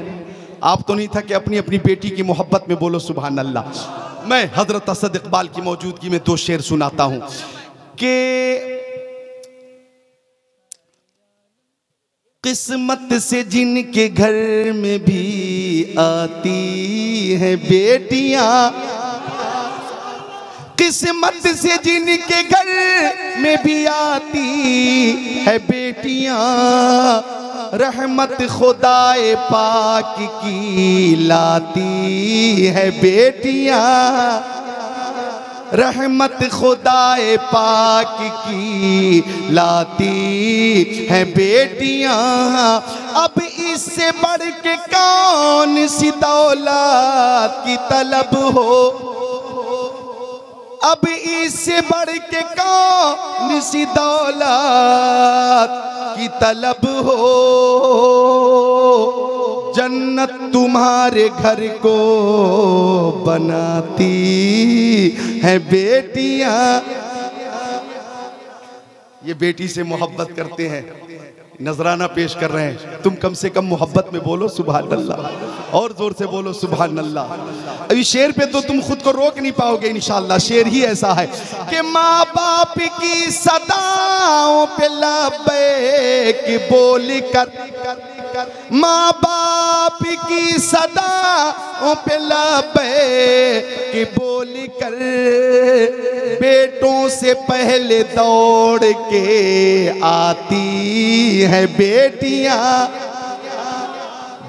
आप तो नहीं थके? अपनी अपनी बेटी की मोहब्बत में बोलो सुभान अल्लाह। मैं हजरत असद इकबाल की मौजूदगी में दो शेर सुनाता हूं कि किस्मत से जिनके घर में भी आती हैं बेटियां, किस्मत से जिनके घर में भी आती है बेटियां, रहमत खुदाए पाक की लाती है बेटियां, रहमत खुदाए पाक की लाती है बेटियां। अब इससे बढ़ के कौन सी दौलत की तलब हो, अब इससे बढ़ के कौन सी दौलत की तलब हो, जन्नत तुम्हारे घर को बनाती है बेटियां। ये बेटी से मोहब्बत करते हैं, नजराना पेश कर रहे हैं। तुम कम से कम मोहब्बत में बोलो सुभान अल्लाह, और जोर से बोलो सुभान अल्लाह। अभी शेर पे तो तुम खुद को रोक नहीं पाओगे इंशाअल्लाह। शेर ही ऐसा है कि माँ बाप की सदाओं पे लब्बैक बोल कर, माँ बाप की सदाओं पे लब्बैक बोल कर, बेटों से पहले दौड़ के आती है बेटियां,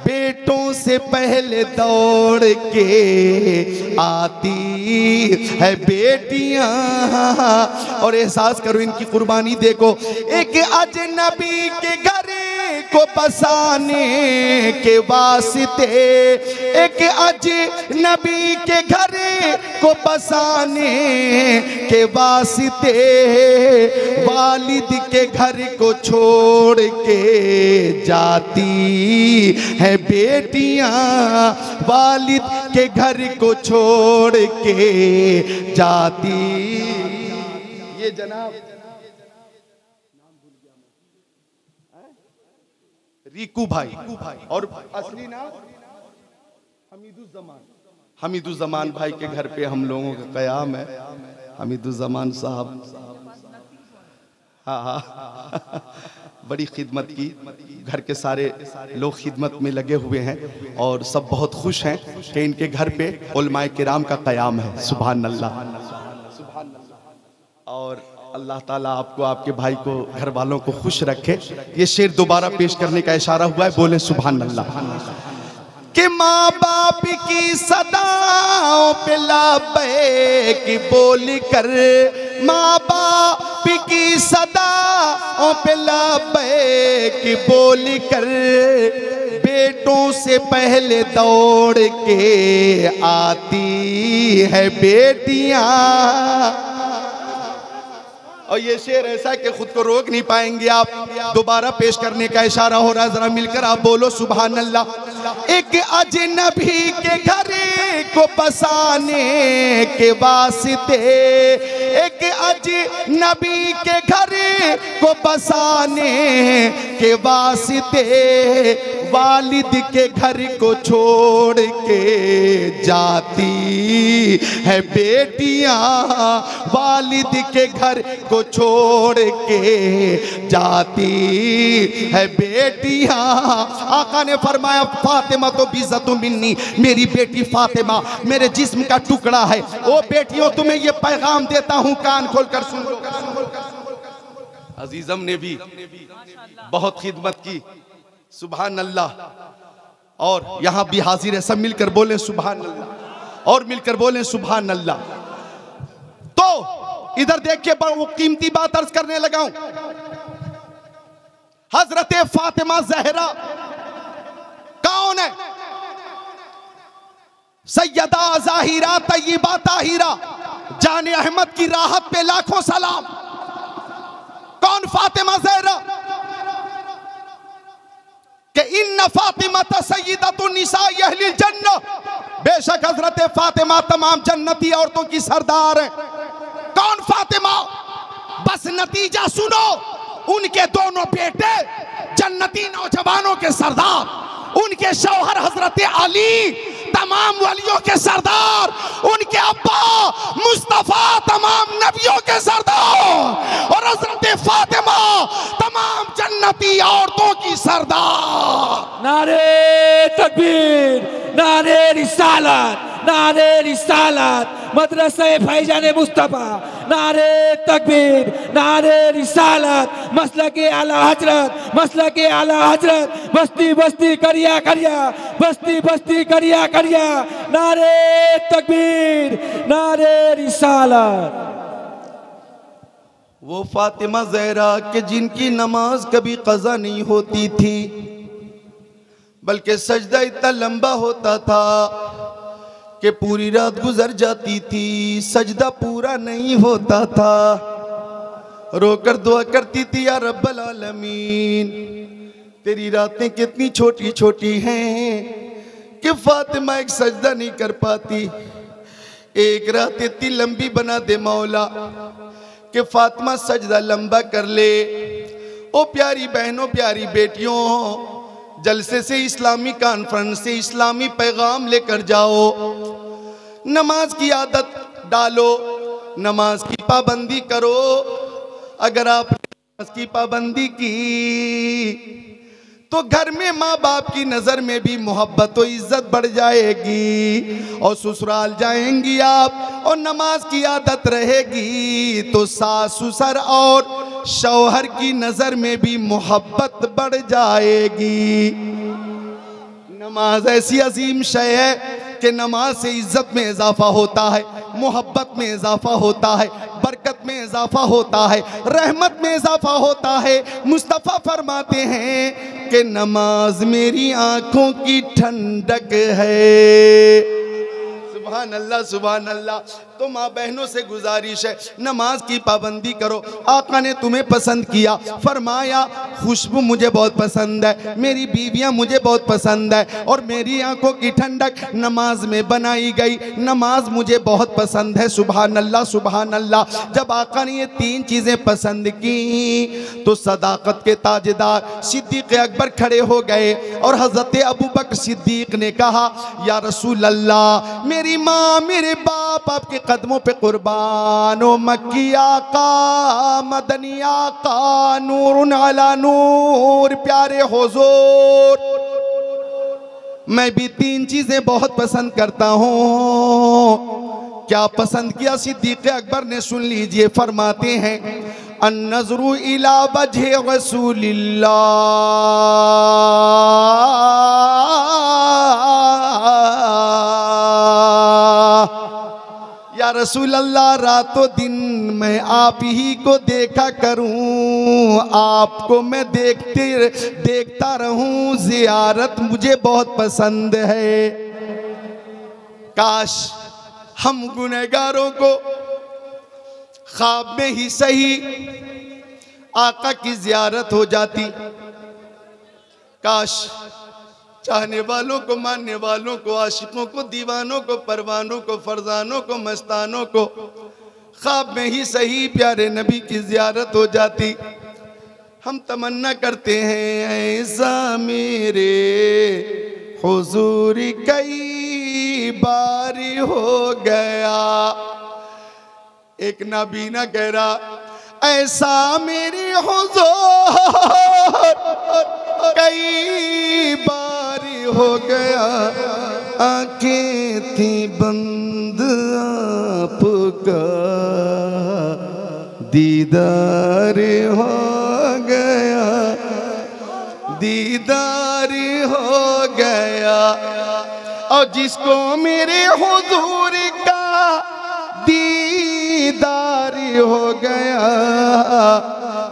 बेटों से पहले दौड़ के आती है बेटियां। और एहसास करो इनकी कुर्बानी देखो। एक अजनबी के घर को बसाने के वास्ते, एक अजनबी के घर को बसाने के वास्ते, वालिद के घर को छोड़ के जाती है बेटियां, वालिद के घर को छोड़ के जाती। ये जनाब रीकू भाई, और असली नाम हमीदुज़्ज़मान, हमीदुज़्ज़मान भाई के घर पे हम लोगों का क़याम है। हमीदुज़्ज़मान साहब, हाँ, बड़ी खिदमत की, घर के सारे लोग खिदमत में लगे हुए हैं और सब बहुत खुश हैं कि इनके घर पे उलमाए किराम का क़याम है। सुभान अल्लाह। और अल्लाह ताला आपको, आपके भाई को, घर वालों को खुश रखे। ये शेर दोबारा पेश करने का इशारा हुआ है, बोले सुभान अल्लाह। कि माँ बाप की सदाओं पे लब्बैक बोल कर, माँ बाप की सदाओं पे लब्बैक बोल कर, बेटों से पहले दौड़ के आती है बेटियां। और ये शेर ऐसा है कि खुद को रोक नहीं पाएंगे आप। दोबारा पेश करने का इशारा हो रहा है, जरा मिलकर आप बोलो सुभान अल्लाह। एक अजनबी के घर को बसाने के वास्ते, एक अजनबी के घर को बसाने के वास्ते, वालिद के घर को छोड़ के जाती है बेटियां, वालिद के घर को छोड़ के जाती है बेटियां। आका ने फरमाया फातिमा तो बिज़्ज़तु मिन्नी, मेरी बेटी फातिमा मेरे जिस्म का टुकड़ा है। ओ बेटियों, तुम्हें ये पैगाम देता हूं, कान खोलकर सुन लो। अजीजम ने भी बहुत खिदमत की, सुभान अल्लाह। और यहां भी हाजिर है, सब मिलकर बोले सुभान अल्लाह, और मिलकर बोले सुभान अल्लाह। तो इधर देख के वो कीमती बात अर्ज करने लगा हूं। हजरत फातिमा ज़हरा कौन है? सैयदा ज़ाहिरा तय्यबा ताहिरा, जाने अहमद की राहत पे लाखों सलाम। कौन फातिमा ज़हरा? कि इन्न फातिमा सय्यदतुन निसाई अहलिल जन्नह, बेशक हजरत फातिमा तमाम जन्नती औरतों की सरदार है। कौन फातिमा? बस नतीजा सुनो, उनके दोनों बेटे जन्नती नौजवानों के सरदार, उनके शौहर हजरत अली तमाम वलियों के सरदार, उनके अब्बा मुस्तफा तमाम नबियों के सरदार, और हजरत फातिमा तमाम जन्नती औरतों की सरदार। नारे तकबीर, नारे रिसालत, नारे रिसालत, मदरसा फैजान मुस्तफा, नारे तकबीर, नारे रिसालत, मसलके आला हजरत, मसलके आला हजरत, बस्ती बस्ती करिया करिया, बस्ती बस्ती करिया करिया, नारे तकबीर, नारे रिसालत। वो फातिमा ज़हरा के जिनकी नमाज कभी कज़ा नहीं होती थी, बल्कि सजदा इतना लंबा होता था कि पूरी रात गुजर जाती थी, सजदा पूरा नहीं होता था। रोकर दुआ करती थी, या रब्बल आलमीन, तेरी रातें कितनी छोटी छोटी हैं कि फातिमा एक सजदा नहीं कर पाती। एक रात इतनी लंबी बना दे मौला कि फातिमा सजदा लंबा कर ले। ओ प्यारी बहनों, प्यारी बेटियों, जलसे से इस्लामी कॉन्फ्रेंस से इस्लामी पैगाम लेकर जाओ। नमाज की आदत डालो, नमाज की पाबंदी करो। अगर आप नमाज की पाबंदी की तो घर में माँ बाप की नज़र में भी मोहब्बत और इज्जत बढ़ जाएगी, और ससुराल जाएंगी आप और नमाज की आदत रहेगी तो सास ससुर और शौहर की नज़र में भी मोहब्बत बढ़ जाएगी। नमाज ऐसी अजीम शय है कि नमाज से इज्जत में इजाफा होता है, मोहब्बत में इजाफा होता है, बरकत में इजाफा होता है, रहमत में इजाफा होता है। मुस्तफ़ा फरमाते हैं कि नमाज मेरी आंखों की ठंडक है। सुभान अल्लाह, सुभान अल्लाह। तो माँ बहनों से गुजारिश है, नमाज की पाबंदी करो। आका ने तुम्हें पसंद किया, फरमाया खुशबू मुझे बहुत पसंद है, मेरी बीवियाँ मुझे बहुत पसंद है, और मेरी आंखों की ठंडक नमाज में बनाई गई। नमाज मुझे बहुत पसंद है। सुभान अल्लाह, सुभान अल्लाह। जब आका ने ये तीन चीज़ें पसंद की तो सदाकत के ताजदार सिद्दीक़ अकबर खड़े हो गए, और हज़रत अबू बकर सिद्दीक़ ने कहा, या रसूल अल्लाह, मेरी माँ मेरे बाप आपके कदमों पे कुर्बान, ओ मक्की आका, मदनी आका, नूरुन अला नूर, प्यारे हुजूर, मैं भी तीन चीजें बहुत पसंद करता हूँ। क्या पसंद किया? सिद्दीक़ अकबर ने, सुन लीजिए, फरमाते हैं, अन्नज़रु इला वजहि रसूलिल्लाह रसूल अल्लाह रातों दिन मैं आप ही को देखा करूं, आपको मैं देखता रहूं, जियारत मुझे बहुत पसंद है। काश हम गुनहगारों को ख्वाब में ही सही आका की जियारत हो जाती। काश चाहने वालों को, मानने वालों को, आशिकों को, दीवानों को, परवानों को, फरजानों को, मस्तानों को ख्वाब में ही सही प्यारे नबी की जियारत हो जाती। हम तमन्ना करते हैं ऐसा मेरे हुजूर कई बार हो गया। एक नाबीना कह रहा ऐसा मेरे हुजूर कई बार हो गया, आंखें थी बंद आपका दीदार हो गया, दीदार हो गया। और जिसको मेरे हुजूर का दीदार हो गया,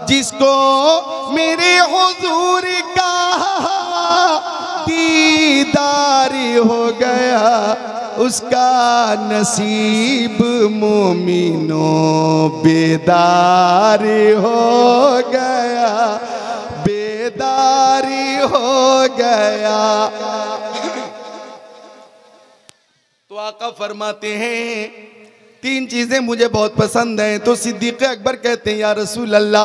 जिसको मेरे हुजूर का दीदार हो गया, उसका नसीब मोमिनों बेदार हो गया, बेदार हो गया। तो आका फरमाते हैं तीन चीजें मुझे बहुत पसंद हैं। तो सिद्दीक़ अकबर कहते हैं या रसूल अल्लाह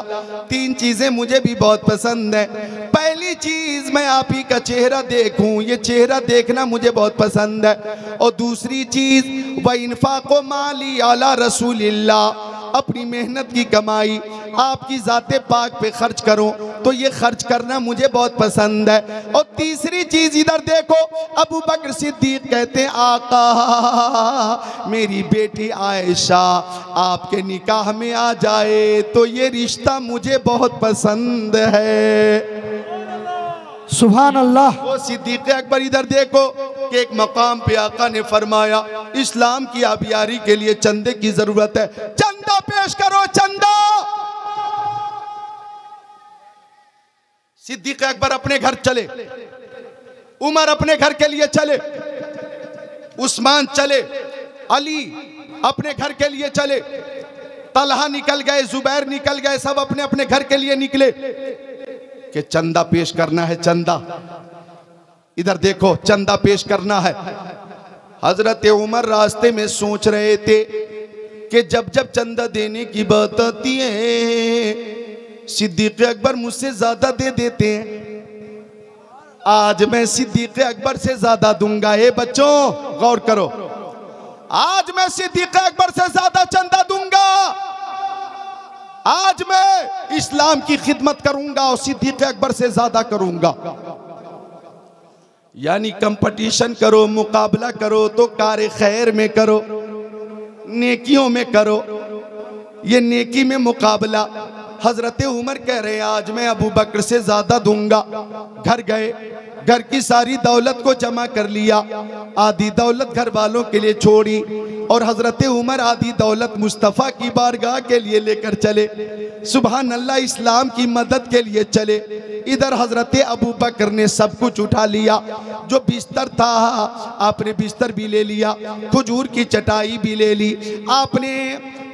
तीन चीजें मुझे भी बहुत पसंद हैं। पहली चीज मैं आप ही का चेहरा देखूं, ये चेहरा देखना मुझे बहुत पसंद है। और दूसरी चीज व इन्फाक़ो माली अला रसूलिल्लाह, अपनी मेहनत की कमाई आपकी ज़ाते पाक पे खर्च करो, तो ये खर्च करना मुझे बहुत पसंद है। और तीसरी चीज इधर देखो, अबू बकर सिद्दीक कहते हैं आका मेरी बेटी आयशा आपके निकाह में आ जाए तो ये रिश्ता मुझे बहुत पसंद है। सुभान अल्लाह। वो सिद्दीक़ अकबर इधर देखो कि एक मकाम पे आका ने फरमाया इस्लाम की आबियारी के लिए चंदे की जरूरत है, चंदा पेश करो, चंदा। सिद्दीक़ अकबर अपने घर चले, उमर अपने घर के लिए चले, उस्मान चले, अली अपने घर के लिए चले, तलहा निकल गए, जुबैर निकल गए, सब अपने अपने घर के लिए निकले कि चंदा पेश करना है। चंदा इधर देखो, चंदा पेश करना है। हजरत उमर रास्ते में सोच रहे थे कि जब जब चंदा देने की बात आती है सिद्दीक़ अकबर मुझसे ज्यादा दे देते हैं, आज मैं सिद्दीक़ अकबर से ज्यादा दूंगा। ए बच्चों गौर करो, आज मैं सिद्दीक़ अकबर से ज्यादा चंदा दूंगा, आज मैं इस्लाम की खिदमत करूंगा और सिद्दीक़ अकबर से ज्यादा करूंगा। यानी कंपटीशन करो, मुकाबला करो तो कार खैर में करो, नेकियों में करो, ये नेकी में मुकाबला। हजरत उमर कह रहे हैं आज मैं अबू बकर से ज्यादा दूंगा। घर गए, घर की सारी दौलत को जमा कर लिया, आधी दौलत घर वालों के लिए छोड़ी और हजरत उमर आधी दौलत मुस्तफ़ा की बारगाह के लिए लेकर चले। सुभान अल्लाह, इस्लाम की मदद के लिए चले। इधर हजरत अबू बकर ने सब कुछ उठा लिया, जो बिस्तर था आपने बिस्तर भी ले लिया, खजूर की चटाई भी ले ली, आपने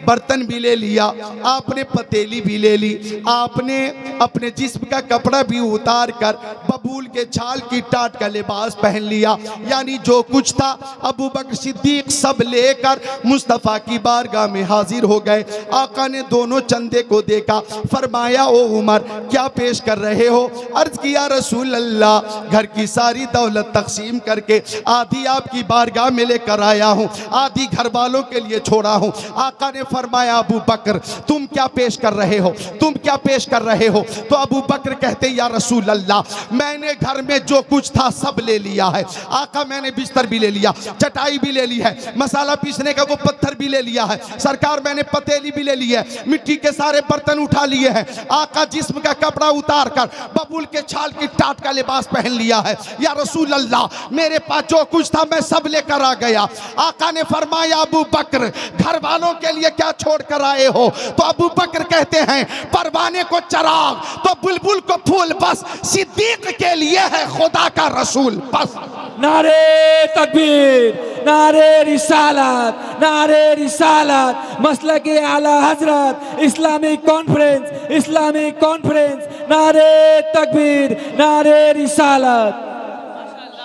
बर्तन भी ले लिया, आपने पतीली भी ले ली, आपने अपने जिस्म का कपड़ा भी उतार कर बबूल के छाल की टाट का लिबास पहन लिया। यानी जो कुछ था अबू बकर सिद्दीक सब लेकर मुस्तफ़ा की बारगाह में हाजिर हो गए। आका ने दोनों चंदे को देखा, फरमाया ओ उमर क्या पेश कर रहे हो? अर्ज किया रसूल अल्लाह घर की सारी दौलत तकसीम करके आधी आपकी बारगाह में लेकर आया हूँ, आधी घर वालों के लिए छोड़ा हूँ। आका ने फरमाया अबू बकर तुम क्या पेश कर रहे हो, तुम क्या पेश कर रहे हो? तो अबू बकर कहते या रसूल अल्लाह मैंने घर में जो कुछ था सब ले लिया है। आका मैंने बिस्तर भी ले लिया, चटाई भी ले ली है, मसाला पीसने का वो पत्थर भी ले लिया है, सरकार मैंने पतेली भी ले ली है, मिट्टी के सारे बर्तन उठा लिए हैं। आका जिस्म का कपड़ा उतार कर बबूल के छाल की टाट का लिबास पहन लिया है। या रसूल अल्लाह मेरे पास जो कुछ था मैं सब लेकर आ गया। आका ने फरमाया अबू बकर घर वालों के लिए क्या छोड़ कर आए हो? तो अबू बकर कहते हैं परवाने को चराग तो बुलबुल को फूल, बस सिद्दीक के लिए है खुदा का रसूल बस। नारे तकबीर, नारे रिसालत, नारे रिसालत, मसलके आला हजरत, इस्लामिक कॉन्फ्रेंस, इस्लामिक कॉन्फ्रेंस, नारे तकबीर, नारे रिसालत।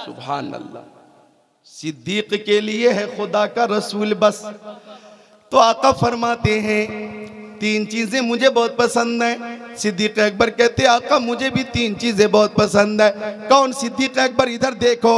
सुभान अल्लाह। सिद्दीक के लिए है खुदा का रसूल बस। तो आका फरमाते हैं तीन चीजें मुझे बहुत पसंद है। सिद्दीक अकबर कहते आका मुझे भी तीन चीजें बहुत पसंद है। कौन? सिद्दीक अकबर इधर देखो,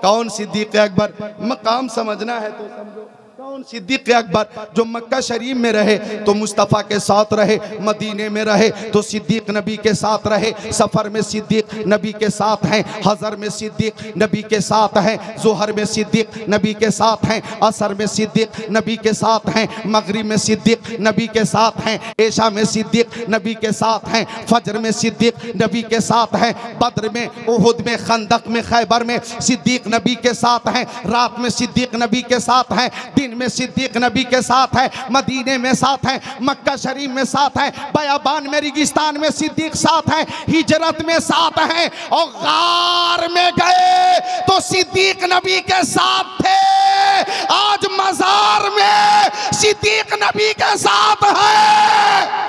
कौन सिद्दीक अकबर? मकाम समझना है तो समझो। कौन? सिद्दीक अकबर जो मक्का शरीफ में रहे तो मुस्तफ़ा के साथ रहे, मदीने में रहे तो सिद्दीक नबी के साथ रहे, सफ़र में सिद्दीक नबी के साथ हैं, हज़र में सिद्दीक नबी के साथ हैं, ज़ोहर में सिद्दीक नबी के साथ हैं, असर में सिद्दीक नबी के साथ हैं, मगरिब में सिद्दीक नबी के साथ हैं, ऐशा में सिद्दीक नबी के साथ हैं, फजर में सिद्दीक नबी के साथ हैं, बद्र में, उहुद में, खंदक में, खैबर में सिद्दीक नबी के साथ हैं, रात में सिद्दीक नबी के साथ हैं, दिन में सिद्दीक नबी के साथ है, मदीने में साथ है, मक्का शरीफ में साथ है, बयाबान में, रेगिस्तान में सिद्दीक साथ है, हिजरत में साथ है और गार में गए तो सिद्दीक नबी के साथ थे। आज मजार में सिद्दीक नबी के साथ है।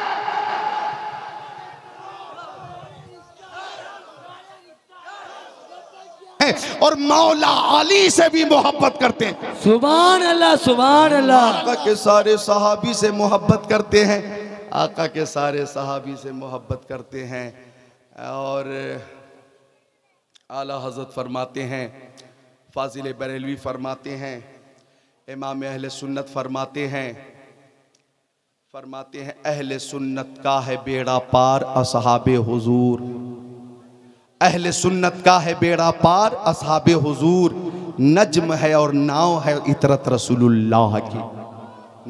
और मौला अली से भी मोहब्बत करते हैं। सुभान अल्लाह, सुभान अल्लाह। आका के सारे सहाबी से मोहब्बत करते हैं, आका के सारे सहाबी से मोहब्बत करते हैं। और आला हज़रत फरमाते हैं, फाजिल बरेलवी फरमाते हैं, इमाम अहले सुन्नत फरमाते हैं अहले सुन्नत का है बेड़ा पार असहाबे हुजूर। अहले सुन्नत का है बेड़ा पार असहाबे हुजूर। नज्म है और नाव है इतरत रसूलुल्लाह की,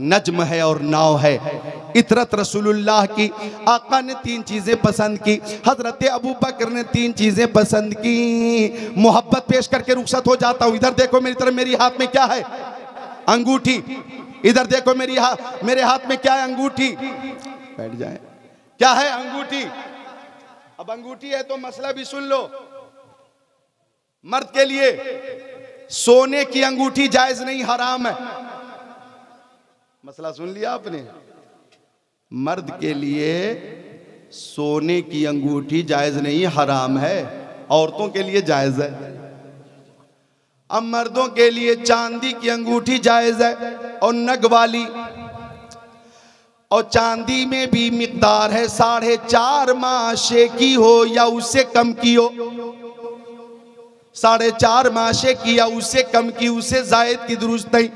नज्म है और नाव है इतरत रसूलुल्लाह की। आका ने तीन चीजें पसंद की, हजरत अबू बकर ने तीन चीजें पसंद की। मोहब्बत पेश करके रुखसत हो जाता हूं। इधर देखो मेरी तरफ, मेरी हाथ में क्या है? अंगूठी। इधर देखो मेरे हाथ में क्या है? अंगूठी। बैठ जाए। क्या है? अंगूठी। अब अंगूठी है तो मसला भी सुन लो। मर्द के लिए सोने की अंगूठी जायज नहीं, हराम है। मसला सुन लिया आपने? मर्द के लिए सोने की अंगूठी जायज नहीं, हराम है। औरतों के लिए जायज है। अब मर्दों के लिए चांदी की अंगूठी जायज है और नग वाली, और चांदी में भी मिकदार है 4.5 माशे की हो या उससे कम की हो। 4.5 माशे की या उससे कम की, उससे जायद की दुरुस्त नहीं।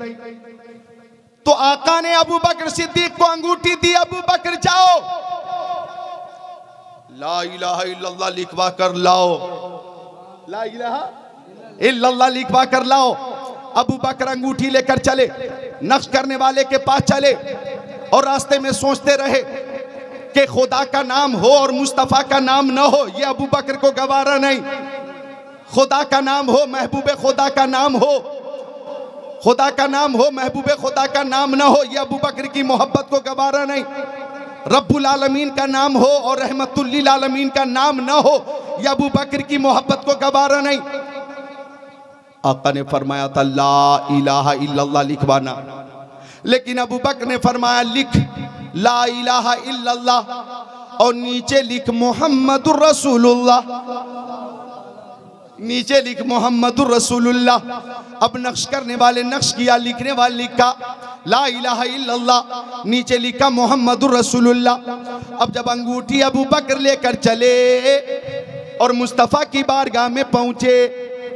तो आका ने अबू बकर सिद्दीक को अंगूठी दी। अबू बकर जाओ ला इलाहा इल्लल्लाह लिखवा कर लाओ, ला इलाहा इल्लल्लाह लिखवा कर लाओ। अबू बकर अंगूठी लेकर चले, नक्श करने वाले के पास चले और रास्ते में सोचते रहे कि खुदा का नाम हो और मुस्तफ़ा का नाम न हो। ये अबू बकर को गवारा नहीं। खुदा का नाम हो, महबूब खुदा का नाम हो, खुदा का नाम हो, महबूब खुदा का नाम न हो, ये अबू बकर की मोहब्बत को गवारा नहीं। रब्बुल आलमीन का नाम हो और रहमतुल लिल आलमीन का नाम न हो, ये अबू बकर की मोहब्बत को गवारा नहीं। आका ने फरमाया था ला इलाहा इल्लल्लाह लिखवाना, लेकिन अबू बकर ने फरमाया लिख ला इलाहा इल्लल्लाह और नीचे लिख मुहम्मदुर रसूलुल्लाह, नीचे लिख मुहम्मदुर रसूलुल्लाह। अब नक्श करने वाले नक्श किया, लिखने वाले लिखा ला इलाहा इल्लल्लाह, नीचे लिखा मुहम्मदुर रसूलुल्लाह। अब जब अंगूठी अबू बकर लेकर चले और मुस्तफ़ा की बारगाह में पहुंचे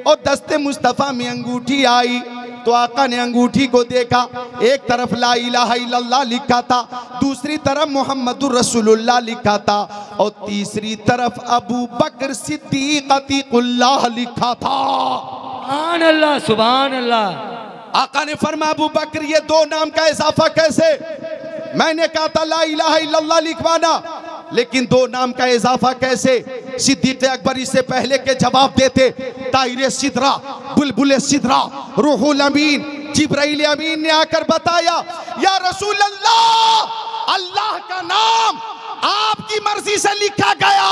और दस्ते मुस्तफ़ा में अंगूठी आई तो आका ने अंगूठी को देखा, एक तरफ ला इलाहा इल्लल्लाह लिखा था, दूसरी तरफ मोहम्मदुर रसूलुल्लाह लिखा था, और तीसरी तरफ अबू बकर सिद्दीक अतीकुल्लाह लिखा था। सुभान अल्लाह, सुभान अल्लाह। आका ने फरमाया अबू बकर ये दो नाम का इजाफा कैसे? मैंने कहा था ला इलाहा इल्लल्लाह लिखवाना, लेकिन दो नाम का इजाफा कैसे? सिद्दीक अकबर इससे पहले के जवाब देते, ताहिर सिदरा, बुलबुल सिदरा, रूहुल अमीन, जिब्राइल अमीन ने आकर बताया, या रसूल अल्लाह, अल्लाह का नाम आपकी मर्जी से लिखा गया,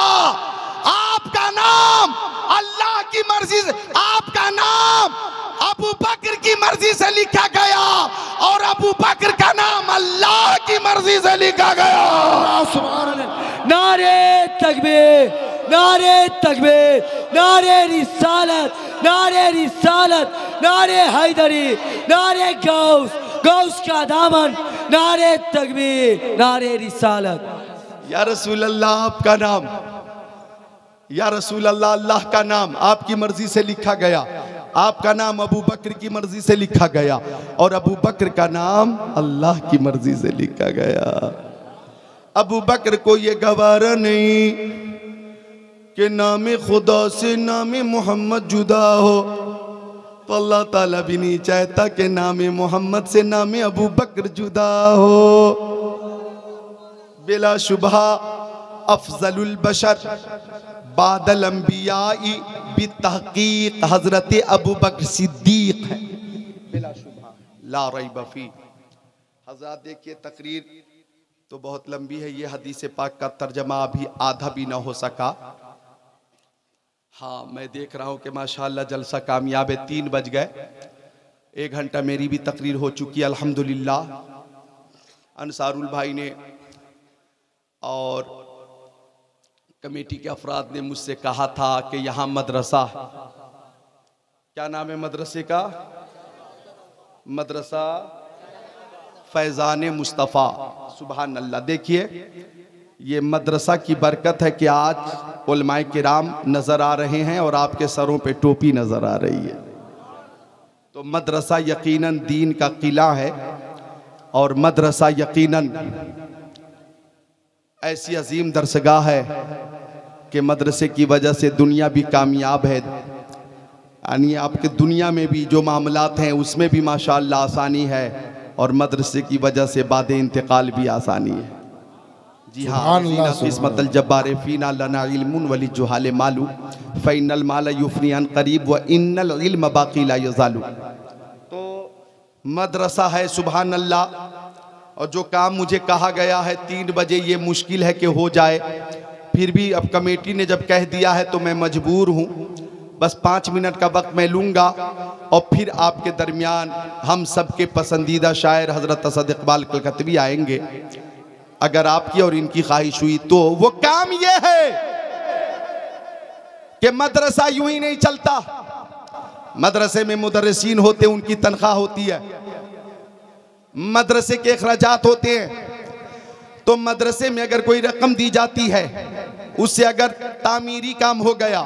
आपका नाम अल्लाह की मर्जी से, आपका नाम अबू बकर की मर्जी से लिखा गया, और अबू बकर का नाम अल्लाह की मर्जी से लिखा गया। सुभान अल्लाह। नारे तकबीर, नारे तकबीर, नारे रिसालत, नारे रिसालत, नारे हैदरी, नारे गौस, गौस का दामन, नारे तकबीर, नारे रिसालत। या रसूल अल्लाह आपका नाम, या रसूल अल्लाह अल्लाह का नाम आपकी मर्जी से लिखा गया, आपका नाम अबू बकर की मर्जी से लिखा गया, और अबू बकर का नाम अल्लाह की मर्जी से लिखा गया। अबू बकर को ये गवारा नहीं कि नाम खुदा से नाम मोहम्मद जुदा हो, तो अल्लाह ताला भी नहीं चाहता कि नाम मोहम्मद से नाम अबू बकर जुदा हो। बिला शुबह अफजलुल बशर बादल अंबियाई बितहकीक हजरत अबू बकर सिद्दीक है, बिला शुबह ला रैब फी। हजरत देखिए तकरीर तो बहुत लंबी है, ये हदीस पाक का तर्जमा अभी आधा भी ना हो सका। हाँ मैं देख रहा हूँ कि माशाअल्लाह जलसा कामयाब है, 3 बज गए, 1 घंटा मेरी भी तकरीर हो चुकी है अल्हम्दुलिल्लाह। अंसारुल भाई ने और कमेटी के अफराद ने मुझसे कहा था कि यहाँ मदरसा, क्या नाम है मदरसे का? मदरसा फैज़ान मुस्तफ़ा। सुभान अल्लाह। देखिए ये मदरसा की बरकत है कि आज उलमाए किराम नज़र आ रहे हैं और आपके सरों पे टोपी नज़र आ रही है। तो मदरसा यकीनन दीन का किला है, और मदरसा यकीनन ऐसी अजीम दरसगाह है कि मदरसे की वजह से दुनिया भी कामयाब है, यानी आपके दुनिया में भी जो मामलात हैं उसमें भी माशाअल्लाह आसानी है, और मदरसे की वजह से बाद इंतकाल भी आसानी है। जी हाँ, किस्मतल जब्बार फीना लना इल्मुन वली जुहाले मालू फ़इन्नल माल युफ़नियान करीब व इन्नल इल्म बाक़ी ला यज़ालू। तो मदरसा है, सुभान अल्लाह। और जो काम मुझे कहा गया है 3 बजे, ये मुश्किल है कि हो जाए, फिर भी अब कमेटी ने जब कह दिया है तो मैं मजबूर हूँ। बस 5 मिनट का वक्त मैं लूँगा, और फिर आपके दरमियान हम सबके पसंदीदा शायर हज़रत असद इकबाल कलकतवी आएंगे। अगर आपकी और इनकी ख्वाहिश हुई तो वो काम ये है कि मदरसा यूं ही नहीं चलता। मदरसे में मुदर्रिसीन होते, उनकी तनख्वाह होती है, मदरसे के अखराजात होते हैं। तो मदरसे में अगर कोई रकम दी जाती है, उससे अगर तामीरी काम हो गया,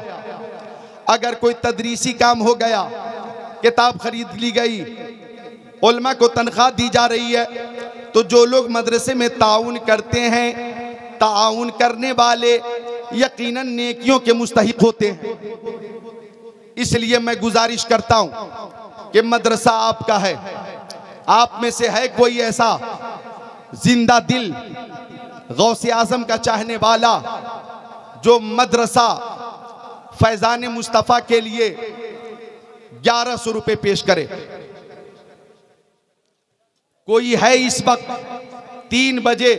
अगर कोई तदरीसी काम हो गया, किताब खरीद ली गई, उलमा को तनख्वाह दी जा रही है, तो जो लोग मदरसे में ताउन करते हैं, ताउन करने वाले यकीनन नेकियों के मुस्तहिक होते हैं। इसलिए मैं गुजारिश करता हूं कि मदरसा आपका है। आप में से है कोई ऐसा जिंदा दिल गौसे आजम का चाहने वाला जो मदरसा फैजान मुस्तफ़ा के लिए 1100 रुपए पेश करे? कोई है इस वक्त 3 बजे